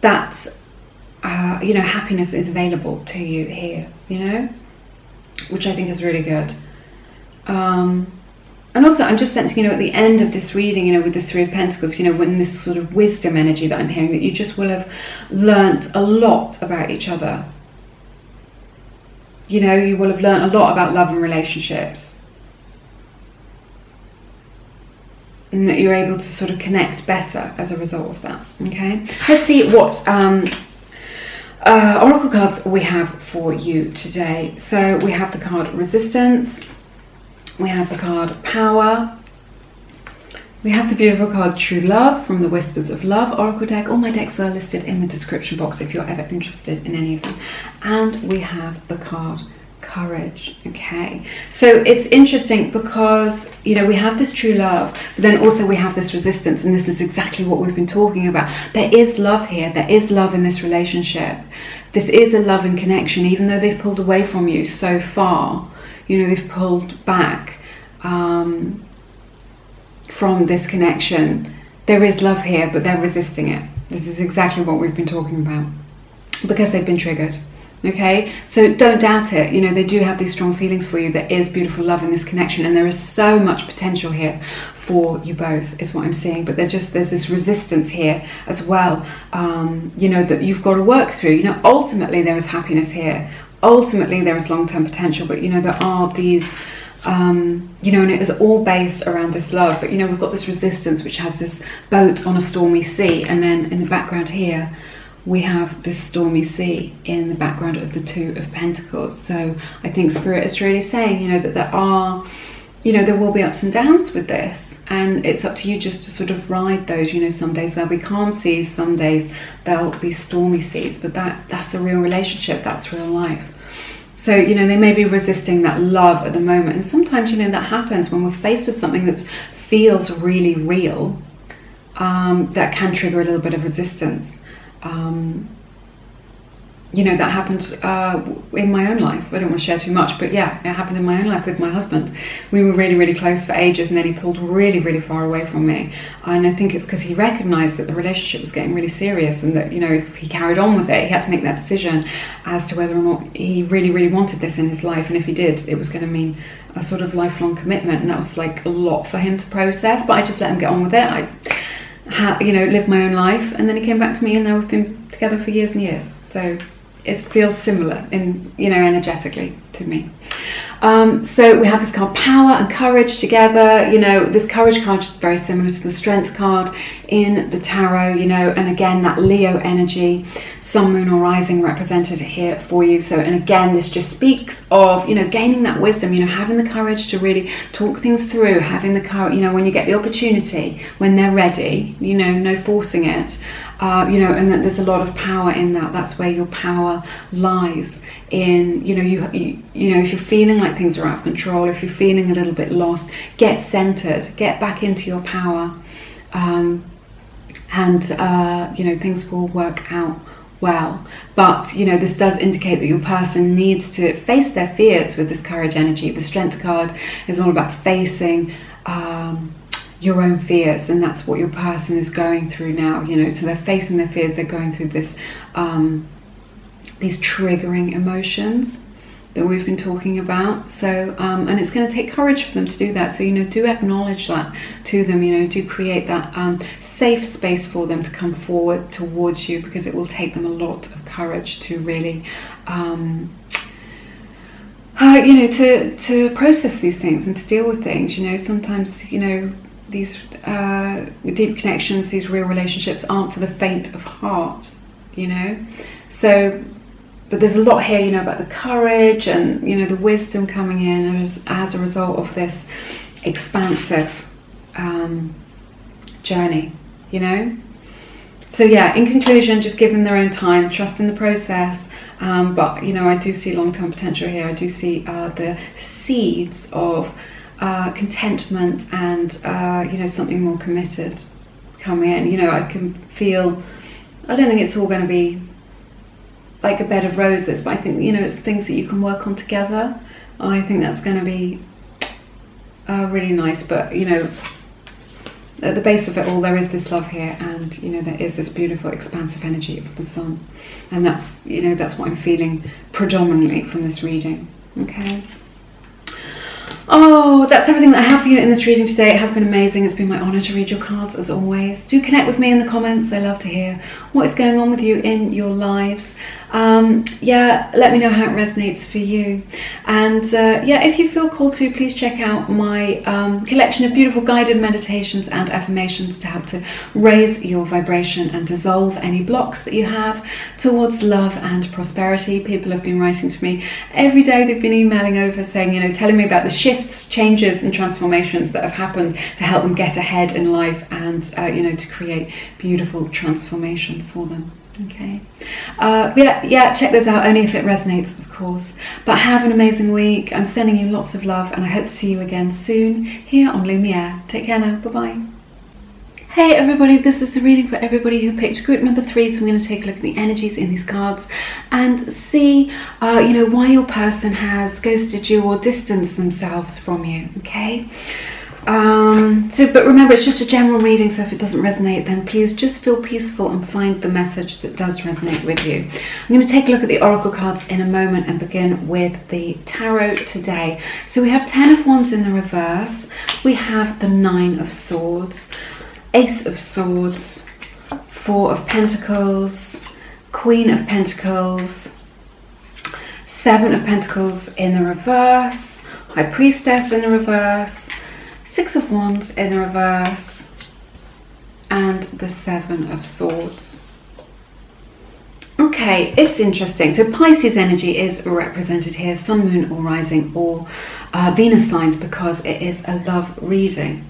that, happiness is available to you here, which I think is really good. And also, I'm just sensing, at the end of this reading, with this Three of Pentacles, when this sort of wisdom energy that I'm hearing, that you just will have learnt a lot about each other. You will have learned a lot about love and relationships, and that you're able to sort of connect better as a result of that, okay? Let's see what oracle cards we have for you today. So we have the card Resistance, we have the card Power, we have the beautiful card True Love from the Whispers of Love Oracle deck. All my decks are listed in the description box if you're ever interested in any of them. And we have the card Courage, okay? So it's interesting because, we have this true love, but then also we have this resistance, and this is exactly what we've been talking about. There is love here. There is love in this relationship. this is a loving connection, even though they've pulled away from you so far. You know, they've pulled back from this connection. There is love here, but they're resisting it. This is exactly what we've been talking about, because they've been triggered. Okay, so don't doubt it. You know, they do have these strong feelings for you. There is beautiful love in this connection, and there is so much potential here for you both, is what I'm seeing. But there's this resistance here as well, you know, that you've got to work through. You know, ultimately there is happiness here. Ultimately there is long-term potential, but you know, there are these you know, and it is all based around this love. But you know, we've got this resistance which has this boat on a stormy sea, and then in the background here we have this stormy sea in the background of the Two of Pentacles. So I think Spirit is really saying, you know, that there are, you know, there will be ups and downs with this, and it's up to you just to sort of ride those. You know, some days there'll be calm seas, some days there'll be stormy seas, but that's a real relationship, that's real life. So, you know, they may be resisting that love at the moment, and sometimes, you know, that happens when we're faced with something that feels really real, that can trigger a little bit of resistance. You know, that happened in my own life. I don't want to share too much, but yeah, it happened in my own life with my husband. We were really, really close for ages, and then he pulled really, really far away from me. And I think it's because he recognized that the relationship was getting really serious, and that, you know, if he carried on with it, he had to make that decision as to whether or not he really, really wanted this in his life. And if he did, it was going to mean a sort of lifelong commitment, and that was like a lot for him to process. But I just let him get on with it. You know, lived my own life, and then he came back to me, and now we've been together for years and years. So it feels similar in, you know, energetically to me. So we have this card, power and courage together. You know, this courage card is very similar to the strength card in the tarot, you know, and again, that Leo energy, sun, moon or rising represented here for you. So, and again, this just speaks of, you know, gaining that wisdom, you know, having the courage to really talk things through, having the courage, you know, when you get the opportunity, when they're ready, you know, no forcing it. You know, and that there's a lot of power in that. That's where your power lies in, you know, you know, if you're feeling like things are out of control, if you're feeling a little bit lost, get centered, get back into your power, and you know, things will work out well. But you know, this does indicate that your person needs to face their fears with this courage energy. The strength card is all about facing your own fears, and that's what your person is going through now, you know. So they're facing their fears, they're going through this these triggering emotions that we've been talking about. So and it's going to take courage for them to do that. So, you know, do acknowledge that to them, you know, do create that safe space for them to come forward towards you, because it will take them a lot of courage to really you know, to process these things and to deal with things. You know, sometimes, you know, these deep connections, these real relationships aren't for the faint of heart, you know. So, but there's a lot here, you know, about the courage and, you know, the wisdom coming in as a result of this expansive journey, you know. So yeah, in conclusion, just give them their own time, trust in the process. But you know, I do see long-term potential here. I do see the seeds of contentment and you know, something more committed coming in. You know, I can feel, I don't think it's all going to be like a bed of roses, but I think, you know, it's things that you can work on together. I think that's going to be really nice. But you know, at the base of it all, there is this love here, and you know, there is this beautiful expansive energy of the sun, and that's, you know, that's what I'm feeling predominantly from this reading. Okay. Oh, that's everything that I have for you in this reading today. It has been amazing. It's been my honour to read your cards, as always. Do connect with me in the comments. I love to hear what is going on with you in your lives. Yeah, let me know how it resonates for you. And yeah, if you feel called to, please check out my collection of beautiful guided meditations and affirmations to help to raise your vibration and dissolve any blocks that you have towards love and prosperity. People have been writing to me every day. They've been emailing over saying, you know, telling me about the shifts, changes and transformations that have happened to help them get ahead in life, and you know, to create beautiful transformation for them. Okay, yeah, check those out, only if it resonates, of course. But have an amazing week. I'm sending you lots of love, and I hope to see you again soon here on Lumiere. Take care now. Bye bye. Hey everybody, this is the reading for everybody who picked group number 3. So I'm going to take a look at the energies in these cards and see, why your person has ghosted you or distanced themselves from you. Okay. But remember, it's just a general reading, so if it doesn't resonate, then please just feel peaceful and find the message that does resonate with you. I'm going to take a look at the oracle cards in a moment and begin with the tarot today. So we have 10 of Wands in the reverse, we have the 9 of Swords, Ace of Swords, 4 of Pentacles, Queen of Pentacles, 7 of Pentacles in the reverse, High Priestess in the reverse, 6 of Wands in the reverse, and the 7 of Swords. Okay, it's interesting. So Pisces energy is represented here, Sun, Moon, or Rising, or Venus signs, because it is a love reading.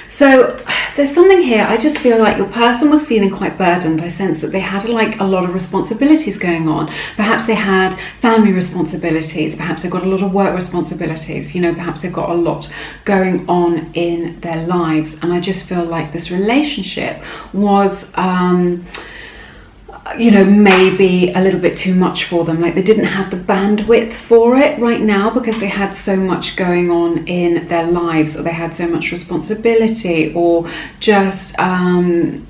So there's something here. I just feel like your person was feeling quite burdened. I sense that they had like a lot of responsibilities going on. Perhaps they had family responsibilities. Perhaps they've got a lot of work responsibilities. Perhaps they've got a lot going on in their lives. And I just feel like this relationship was maybe a little bit too much for them. Like they didn't have the bandwidth for it right now because they had so much going on in their lives, or they had so much responsibility, or just they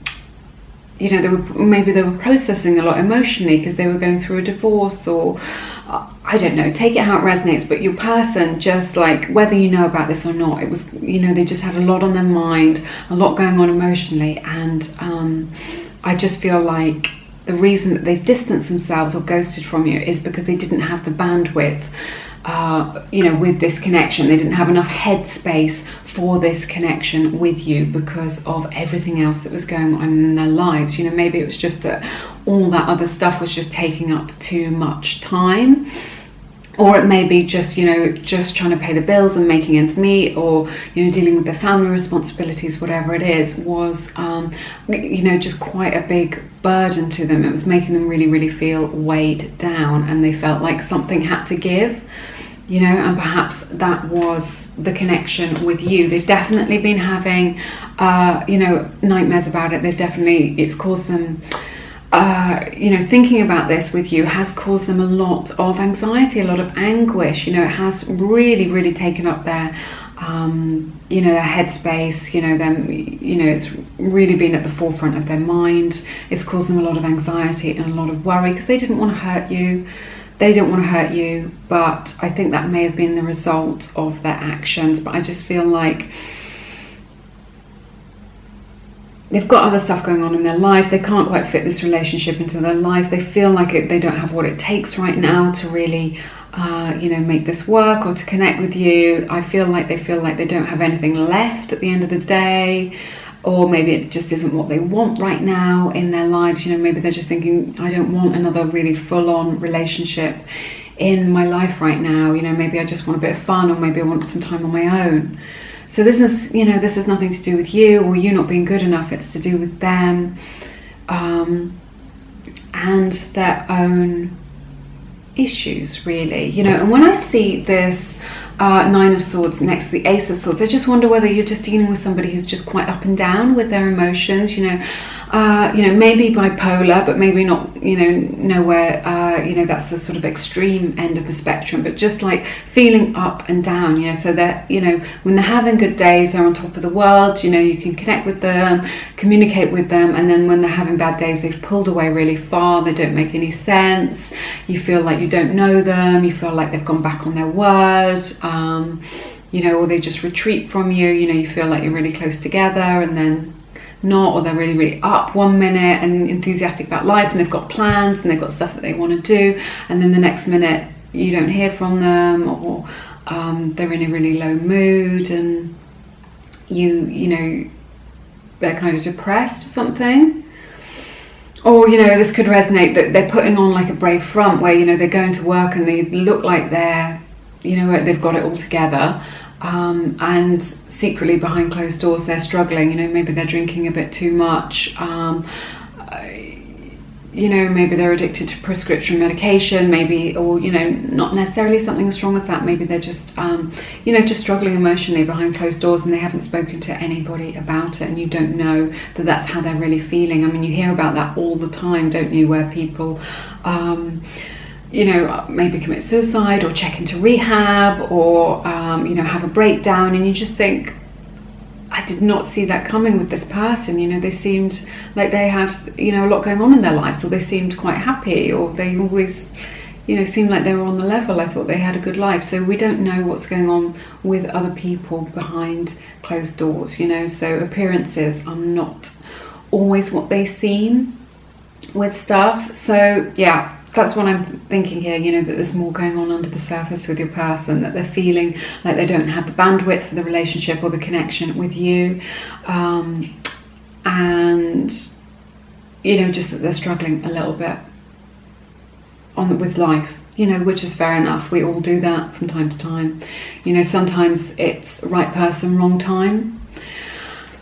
were processing a lot emotionally because they were going through a divorce, or I don't know, take it how it resonates. But your person, just like, whether you know about this or not, it was, they just had a lot on their mind, a lot going on emotionally. And I just feel like the reason that they've distanced themselves or ghosted from you is because they didn't have the bandwidth, with this connection. They didn't have enough headspace for this connection with you because of everything else that was going on in their lives. Maybe it was just that all that other stuff was just taking up too much time. Or it may be just, just trying to pay the bills and making ends meet, or, dealing with their family responsibilities, whatever it is, was, just quite a big burden to them. It was making them really, really feel weighed down, and they felt like something had to give, and perhaps that was the connection with you. They've definitely been having, nightmares about it. It's caused them, thinking about this with you has caused them a lot of anxiety, a lot of anguish. It has really, really taken up their, their headspace, it's really been at the forefront of their mind. It's caused them a lot of anxiety and a lot of worry because they didn't want to hurt you. They don't want to hurt you, but I think that may have been the result of their actions. But I just feel like they've got other stuff going on in their life. They can't quite fit this relationship into their life. They feel like they don't have what it takes right now to really, make this work or to connect with you. I feel like they don't have anything left at the end of the day, or maybe it just isn't what they want right now in their lives. Maybe they're just thinking, I don't want another really full-on relationship in my life right now. Maybe I just want a bit of fun, or maybe I want some time on my own. So this is, this has nothing to do with you or you not being good enough. It's to do with them and their own issues, really. And when I see this 9 of Swords next to the Ace of Swords, I just wonder whether you're just dealing with somebody who's just quite up and down with their emotions. Maybe bipolar, but maybe not, nowhere, that's the sort of extreme end of the spectrum, but just like feeling up and down, so that, when they're having good days, they're on top of the world, you can connect with them, communicate with them, and then when they're having bad days, they've pulled away really far, they don't make any sense, you feel like you don't know them, you feel like they've gone back on their word, or they just retreat from you, you feel like you're really close together, and then not, or they're really, really up one minute and enthusiastic about life, and they've got plans and they've got stuff that they want to do, and then the next minute you don't hear from them, or they're in a really low mood, and they're kind of depressed or something. Or this could resonate that they're putting on like a brave front, where they're going to work and they look like they're they've got it all together, and secretly behind closed doors they're struggling. Maybe they're drinking a bit too much, you know, maybe they're addicted to prescription medication, maybe, or, you know, not necessarily something as strong as that. Maybe they're just, you know, just struggling emotionally behind closed doors, and they haven't spoken to anybody about it, and you don't know that that's how they're really feeling. I mean, you hear about that all the time, don't you, where people, you know, maybe commit suicide or check into rehab, or, you know, have a breakdown, and you just think, I did not see that coming with this person. You know, they seemed like they had, you know, a lot going on in their lives, or they seemed quite happy, or they always, you know, seemed like they were on the level. I thought they had a good life. So we don't know what's going on with other people behind closed doors, you know. So appearances are not always what they seem with stuff. So yeah, that's what I'm thinking here, you know, that there's more going on under the surface with your person, that they're feeling like they don't have the bandwidth for the relationship or the connection with you, and, you know, just that they're struggling a little bit with life, you know, which is fair enough. We all do that from time to time. You know, sometimes it's right person, wrong time.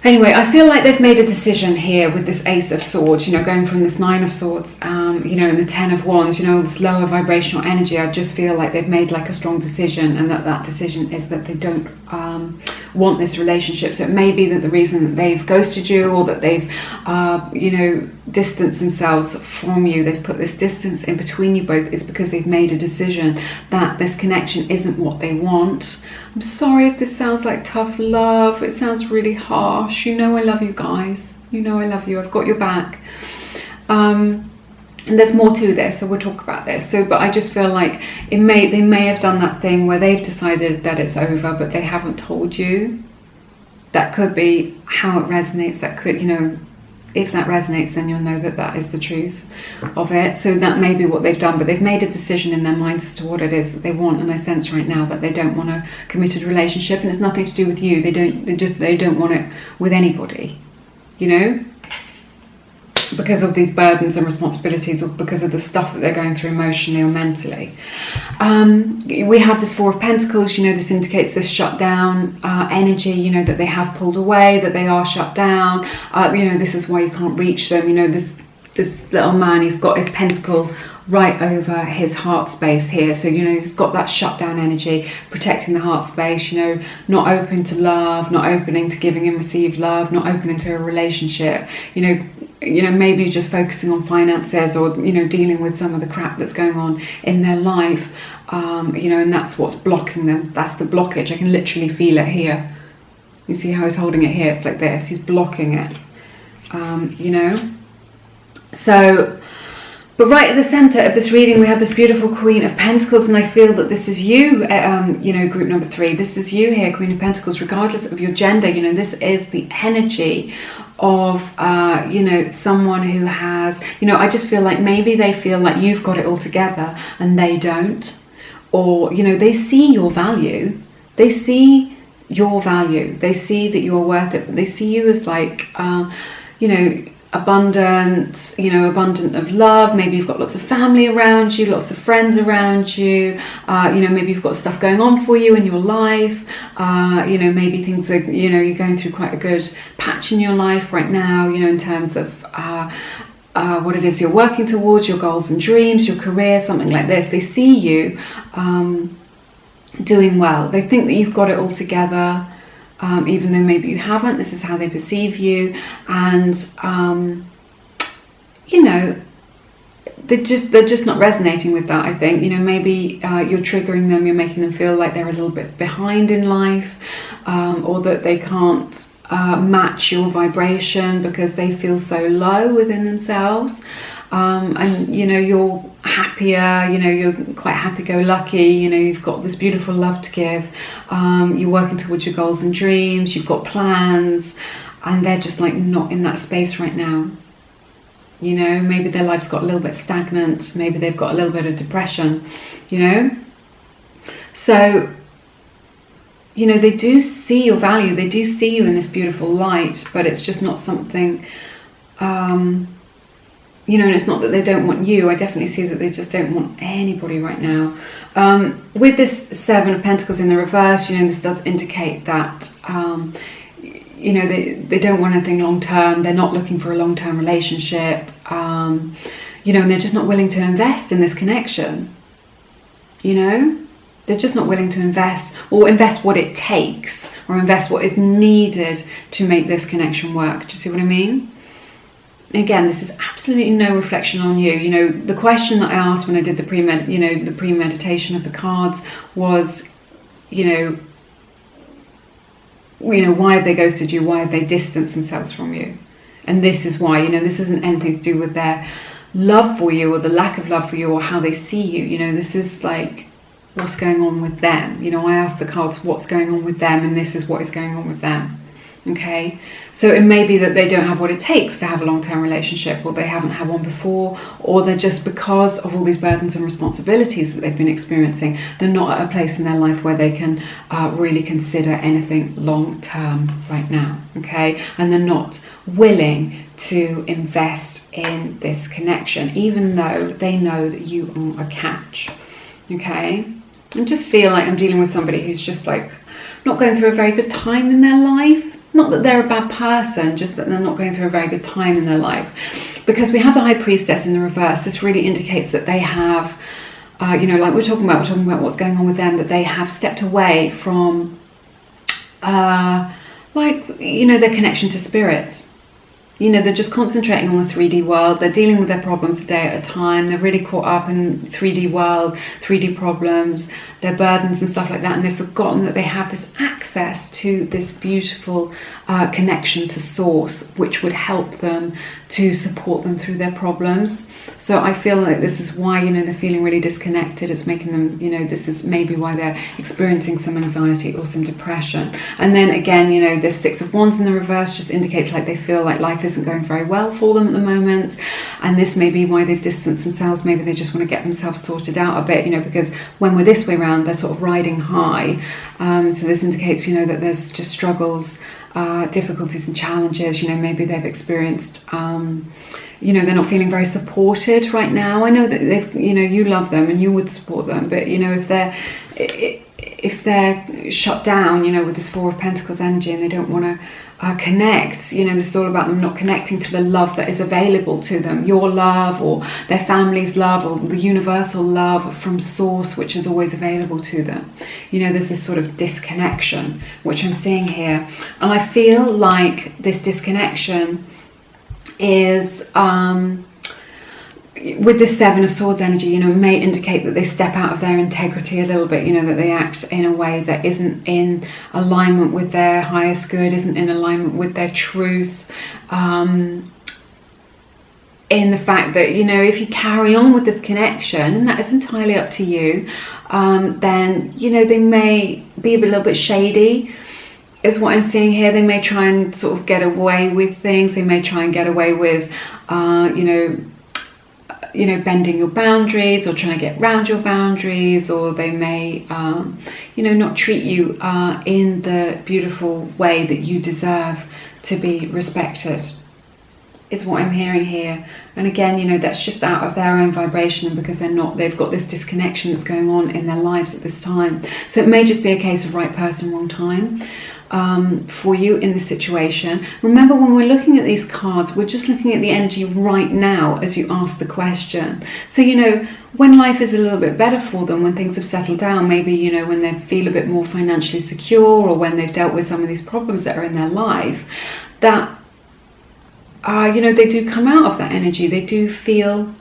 Anyway, I feel like they've made a decision here with this Ace of Swords, you know, going from this Nine of Swords, you know, and the Ten of Wands, you know, this lower vibrational energy. I just feel like they've made like a strong decision, and that decision is that they don't want this relationship. So it may be that the reason that they've ghosted you, or that they've, you know, distanced themselves from you, they've put this distance in between you both, is because they've made a decision that this connection isn't what they want. I'm sorry if this sounds like tough love. It sounds really harsh. You know I love you guys. You know I love you. I've got your back. And there's more to this, so we'll talk about this. So, but I just feel like they may have done that thing where they've decided that it's over, but they haven't told you. That could be how it resonates. That could, you know, if that resonates, then you'll know that that is the truth of it. So that may be what they've done, but they've made a decision in their minds as to what it is that they want. And I sense right now that they don't want a committed relationship, and it's nothing to do with you. They don't want it with anybody, you know, because of these burdens and responsibilities, or because of the stuff that they're going through emotionally or mentally. We have this Four of Pentacles, you know, this indicates this shut down energy, you know, that they have pulled away, that they are shut down. You know, this is why you can't reach them. You know, this little man, he's got his pentacle right over his heart space here. So, you know, he's got that shut down energy, protecting the heart space, you know, not open to love, not opening to giving and receive love, not opening to a relationship, you know, maybe just focusing on finances, or, you know, dealing with some of the crap that's going on in their life, you know, and that's what's blocking them. That's the blockage. I can literally feel it here. You see how he's holding it here? It's like this. He's blocking it, you know. So, but right at the center of this reading, we have this beautiful Queen of Pentacles, and I feel that this is you, you know, group number 3. This is you here, Queen of Pentacles, regardless of your gender. You know, this is the energy of, you know, someone who has, you know, I just feel like maybe they feel like you've got it all together and they don't. Or, you know, they see your value. They see your value. They see that you're worth it. But they see you as like, you know, abundant, you know, abundant of love. Maybe you've got lots of family around you, lots of friends around you, you know, maybe you've got stuff going on for you in your life, you know, maybe things are, you know, you're going through quite a good patch in your life right now, you know, in terms of what it is you're working towards, your goals and dreams, your career, something like this. They see you doing well. They think that you've got it all together. Even though maybe you haven't. This is how they perceive you, and you know, they're just not resonating with that. I think, you know, maybe you're triggering them, you're making them feel like they're a little bit behind in life, or that they can't match your vibration because they feel so low within themselves. And, you know, you're happier, you know, you're quite happy-go-lucky, you know, you've got this beautiful love to give, you're working towards your goals and dreams, you've got plans, and they're just like not in that space right now. You know, maybe their life's got a little bit stagnant, maybe they've got a little bit of depression, you know. So, you know, they do see your value, they do see you in this beautiful light, but it's just not something, you know, and it's not that they don't want you. I definitely see that they just don't want anybody right now. With this Seven of Pentacles in the reverse, you know, this does indicate that, you know, they don't want anything long term. They're not looking for a long term relationship. you know, and they're just not willing to invest in this connection. You know, they're just not willing to invest, or invest what it takes, or invest what is needed to make this connection work. Do you see what I mean? Again, this is absolutely no reflection on you. You know, the question that I asked when I did the premeditation of the cards was, you know, why have they ghosted you? Why have they distanced themselves from you? And this is why. You know, this isn't anything to do with their love for you or the lack of love for you or how they see you. You know, this is like what's going on with them. You know, I asked the cards what's going on with them, and this is what is going on with them. Okay, so it may be that they don't have what it takes to have a long-term relationship, or they haven't had one before, or they're just, because of all these burdens and responsibilities that they've been experiencing, they're not at a place in their life where they can really consider anything long-term right now. Okay, and they're not willing to invest in this connection, even though they know that you are a catch. Okay, I just feel like I'm dealing with somebody who's just like not going through a very good time in their life. Not that they're a bad person, just that they're not going through a very good time in their life. Because we have the High Priestess in the reverse. This really indicates that they have, you know, like we're talking about what's going on with them, that they have stepped away from, like, you know, their connection to spirit. You know, they're just concentrating on the 3D world. They're dealing with their problems a day at a time. They're really caught up in 3D world, 3D problems, their burdens and stuff like that. And they've forgotten that they have this access to this beautiful connection to source, which would help them to support them through their problems. So I feel like this is why, you know, they're feeling really disconnected. It's making them, you know, this is maybe why they're experiencing some anxiety or some depression. And then again, you know, this Six of Wands in the reverse just indicates like they feel like life isn't going very well for them at the moment. And this may be why they've distanced themselves. Maybe they just want to get themselves sorted out a bit, you know, because when we're this way around, they're sort of riding high. So this indicates, you know, that there's just struggles, difficulties and challenges. You know, maybe they've experienced, you know, they're not feeling very supported right now. I know that they've, you know, you love them and you would support them, but you know, if they're shut down, you know, with this Four of Pentacles energy, and they don't want to connect, you know, this is all about them not connecting to the love that is available to them, your love or their family's love or the universal love from source, which is always available to them. You know, there's this sort of disconnection, which I'm seeing here. And I feel like this disconnection is with this Seven of Swords energy, you know, may indicate that they step out of their integrity a little bit, you know, that they act in a way that isn't in alignment with their highest good, isn't in alignment with their truth, in the fact that, you know, if you carry on with this connection, and that is entirely up to you, then, you know, they may be a little bit shady, is what I'm seeing here. They may try and sort of get away with things. They may try and get away with, you know, bending your boundaries or trying to get around your boundaries, or they may, you know, not treat you in the beautiful way that you deserve to be respected, is what I'm hearing here. And again, you know, that's just out of their own vibration, and because they've got this disconnection that's going on in their lives at this time. So it may just be a case of right person, wrong time. For you in this situation. Remember, when we're looking at these cards, we're just looking at the energy right now as you ask the question. So, you know, when life is a little bit better for them, when things have settled down, maybe, you know, when they feel a bit more financially secure, or when they've dealt with some of these problems that are in their life, that, you know, they do come out of that energy. They do feel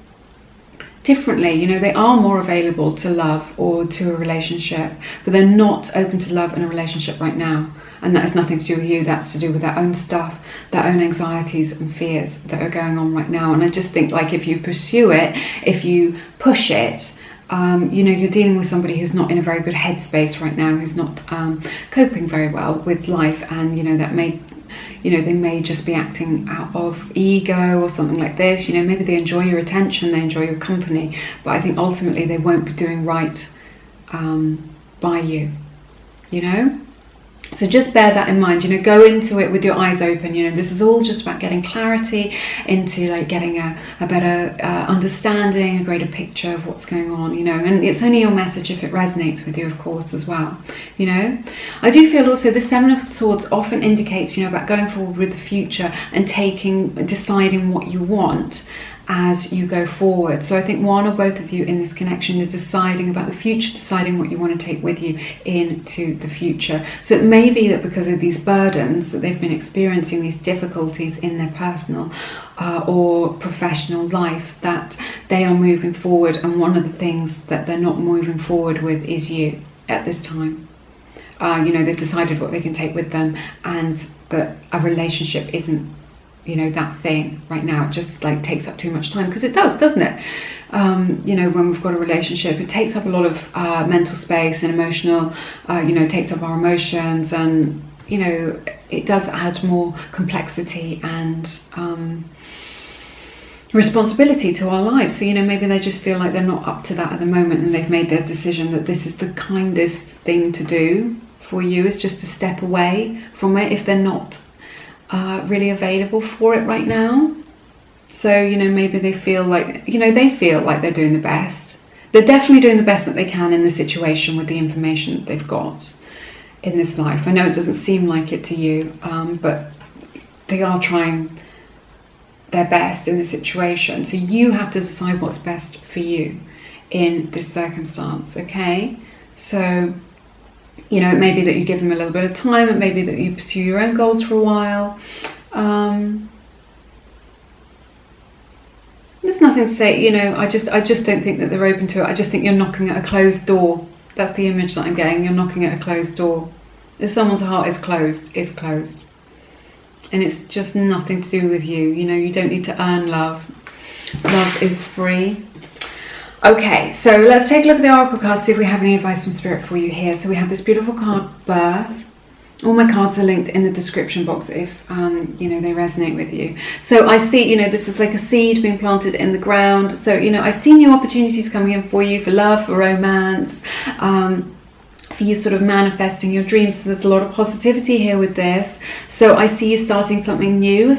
differently, you know, they are more available to love or to a relationship, but they're not open to love and a relationship right now. And that has nothing to do with you. That's to do with their own stuff, their own anxieties and fears that are going on right now. And I just think, like, if you pursue it, if you push it, you know, you're dealing with somebody who's not in a very good headspace right now, who's not coping very well with life. And, you know, that may, you know, they may just be acting out of ego or something like this. You know, maybe they enjoy your attention, they enjoy your company, but I think ultimately they won't be doing right by you, you know. So just bear that in mind, you know, go into it with your eyes open. You know, this is all just about getting clarity into, like, getting a better understanding, a greater picture of what's going on, you know. And it's only your message if it resonates with you, of course, as well, you know. I do feel also the Seven of Swords often indicates, you know, about going forward with the future and deciding what you want. as you go forward. So I think one or both of you in this connection are deciding about the future, deciding what you want to take with you into the future. So it may be that because of these burdens that they've been experiencing, these difficulties in their personal or professional life, that they are moving forward, and one of the things that they're not moving forward with is you at this time. They've decided what they can take with them, and that a relationship isn't, that thing right now. It just takes up too much time, because it does, doesn't it? When we've got a relationship, it takes up a lot of mental space and emotional, takes up our emotions, and it does add more complexity and responsibility to our lives. So maybe they just feel like they're not up to that at the moment, and they've made their decision that this is the kindest thing to do for you, is just to step away from it if they're not really available for it right now. So maybe they feel like they're doing the best. They're definitely doing the best that they can in the situation with the information that they've got in this life. I know it doesn't seem like it to you, but they are trying their best in the situation. So you have to decide what's best for you in this circumstance, okay? So it may be that you give them a little bit of time, it may be that you pursue your own goals for a while. There's nothing to say, I just don't think that they're open to it. I just think you're knocking at a closed door. That's the image that I'm getting. You're knocking at a closed door. If someone's heart is closed, it's closed. And it's just nothing to do with you. You don't need to earn love. Love is free. Okay, so let's take a look at the Oracle cards, see if we have any advice from Spirit for you here. So we have this beautiful card, Birth. All my cards are linked in the description box if, they resonate with you. So I see, this is like a seed being planted in the ground. So, I see new opportunities coming in for you, for love, for romance, for you sort of manifesting your dreams. So there's a lot of positivity here with this. So I see you starting something new.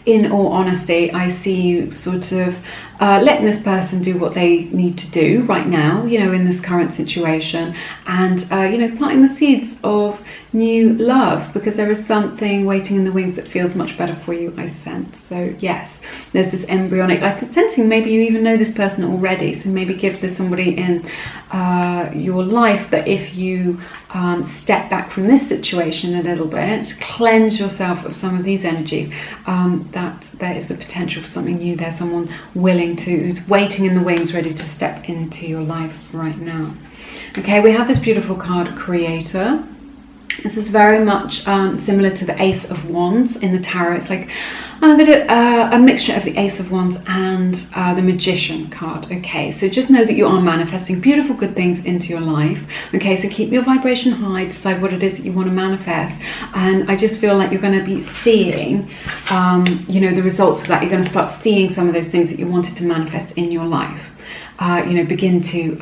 In all honesty, I see you sort of letting this person do what they need to do right now, in this current situation, and planting the seeds of new love, because there is something waiting in the wings that feels much better for you, I sense. So yes, there's this embryonic, I'm sensing maybe you even know this person already, so maybe give this somebody in your life that if you step back from this situation a little bit, cleanse yourself of some of these energies, that there is the potential for something new there, someone who's waiting in the wings, ready to step into your life right now. Okay, we have this beautiful card, Creator. This is very much similar to the Ace of Wands in the tarot. It's like a mixture of the Ace of Wands and the Magician card. Okay, so just know that you are manifesting beautiful, good things into your life. Okay, so keep your vibration high, decide what it is that you want to manifest. And I just feel like you're going to be seeing, the results of that. You're going to start seeing some of those things that you wanted to manifest in your life. Begin to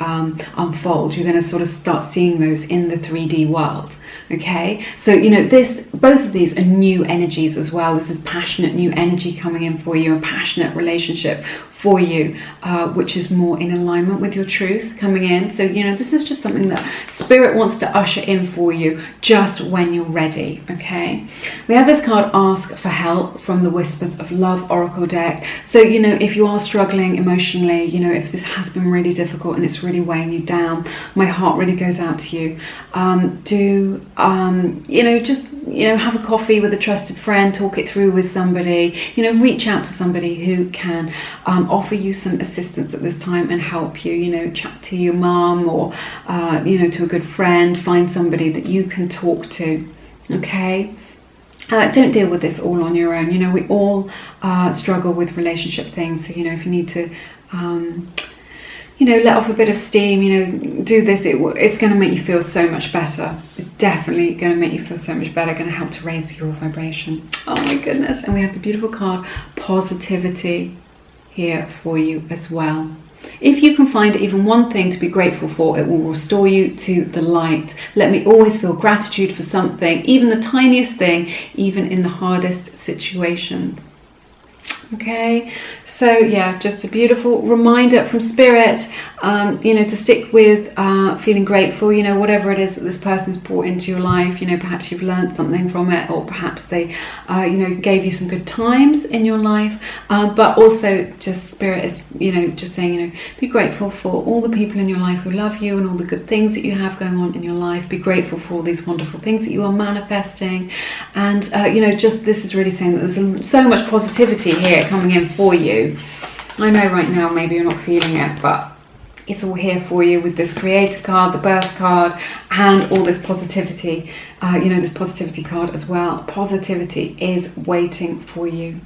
unfold. You're going to sort of start seeing those in the 3D world. Okay, so both of these are new energies as well. This is passionate new energy coming in for you, a passionate relationship for you, which is more in alignment with your truth coming in. So this is just something that Spirit wants to usher in for you just when you're ready. Okay, we have this card, Ask for Help, from the Whispers of Love Oracle deck. So if you are struggling emotionally, if this has been really difficult and it's really weighing you down, my heart really goes out to you. Have a coffee with a trusted friend, talk it through with somebody, reach out to somebody who can offer you some assistance at this time and help you, chat to your mum or, to a good friend, find somebody that you can talk to, okay? Don't deal with this all on your own. We all struggle with relationship things, so, if you need to, let off a bit of steam, do this, it's going to make you feel so much better. It's definitely going to make you feel so much better, going to help to raise your vibration. Oh my goodness. And we have the beautiful card, Positivity, here for you as well. If you can find even one thing to be grateful for, it will restore you to the light. Let me always feel gratitude for something, even the tiniest thing, even in the hardest situations. Okay, So yeah, just a beautiful reminder from Spirit, you know, to stick with feeling grateful, you know, whatever it is that this person's brought into your life. You know, perhaps you've learned something from it, or perhaps they, you know, gave you some good times in your life. But also just Spirit is, you know, just saying, you know, be grateful for all the people in your life who love you and all the good things that you have going on in your life. Be grateful for all these wonderful things that you are manifesting. And, you know, just this is really saying that there's so much positivity here coming in for you. I know right now maybe you're not feeling it, but it's all here for you with this Creator card, the Birth card, and all this positivity. You know, this positivity card as well. Positivity is waiting for you.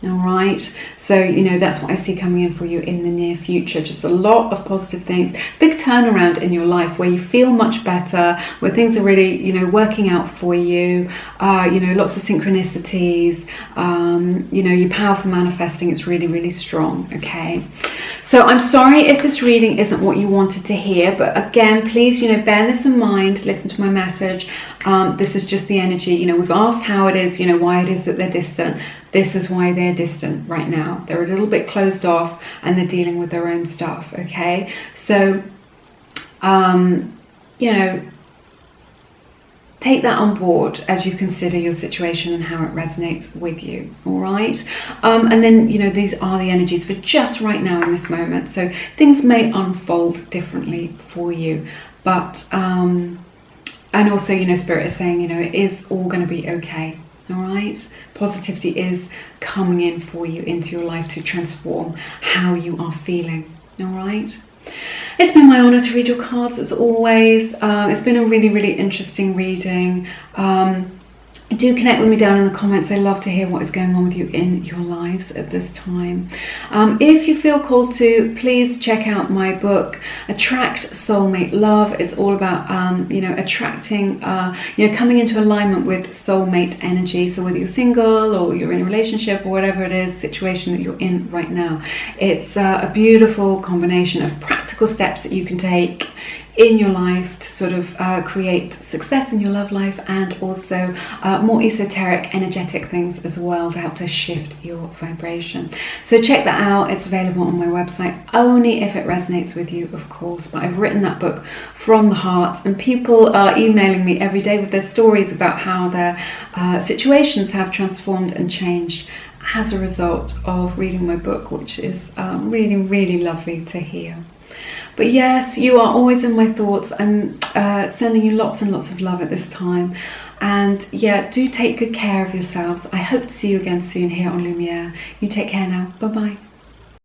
All right, so you know, that's what I see coming in for you in the near future. Just a lot of positive things, big turnaround in your life where you feel much better, where things are really, you know, working out for you. You know, lots of synchronicities. You know, your power for manifesting is really, really strong. Okay, so I'm sorry if this reading isn't what you wanted to hear, but again, please, you know, bear this in mind. Listen to my message. This is just the energy. You know, we've asked how it is, you know, why it is that they're distant. This is why they're distant right now. They're a little bit closed off and they're dealing with their own stuff, okay? So, you know, take that on board as you consider your situation and how it resonates with you, all right? And then, you know, these are the energies for just right now in this moment. So things may unfold differently for you, but, and also, you know, Spirit is saying, you know, it is all going to be okay. All right, positivity is coming in for you into your life to transform how you are feeling. All right, it's been my honor to read your cards as always. It's been a really, really interesting reading. Do connect with me down in the comments. I love to hear what is going on with you in your lives at this time. If you feel called to, please check out my book, Attract Soulmate Love. It's all about, you know, attracting, you know, coming into alignment with soulmate energy. So whether you're single or you're in a relationship or whatever it is, situation that you're in right now, it's a beautiful combination of practical steps that you can take in your life to sort of create success in your love life, and also more esoteric, energetic things as well to help to shift your vibration. So check that out. It's available on my website, only if it resonates with you, of course. But I've written that book from the heart, and people are emailing me every day with their stories about how their situations have transformed and changed as a result of reading my book, which is really, really lovely to hear. But yes, you are always in my thoughts. I'm sending you lots and lots of love at this time. And yeah, do take good care of yourselves. I hope to see you again soon here on Lumiere. You take care now. Bye-bye.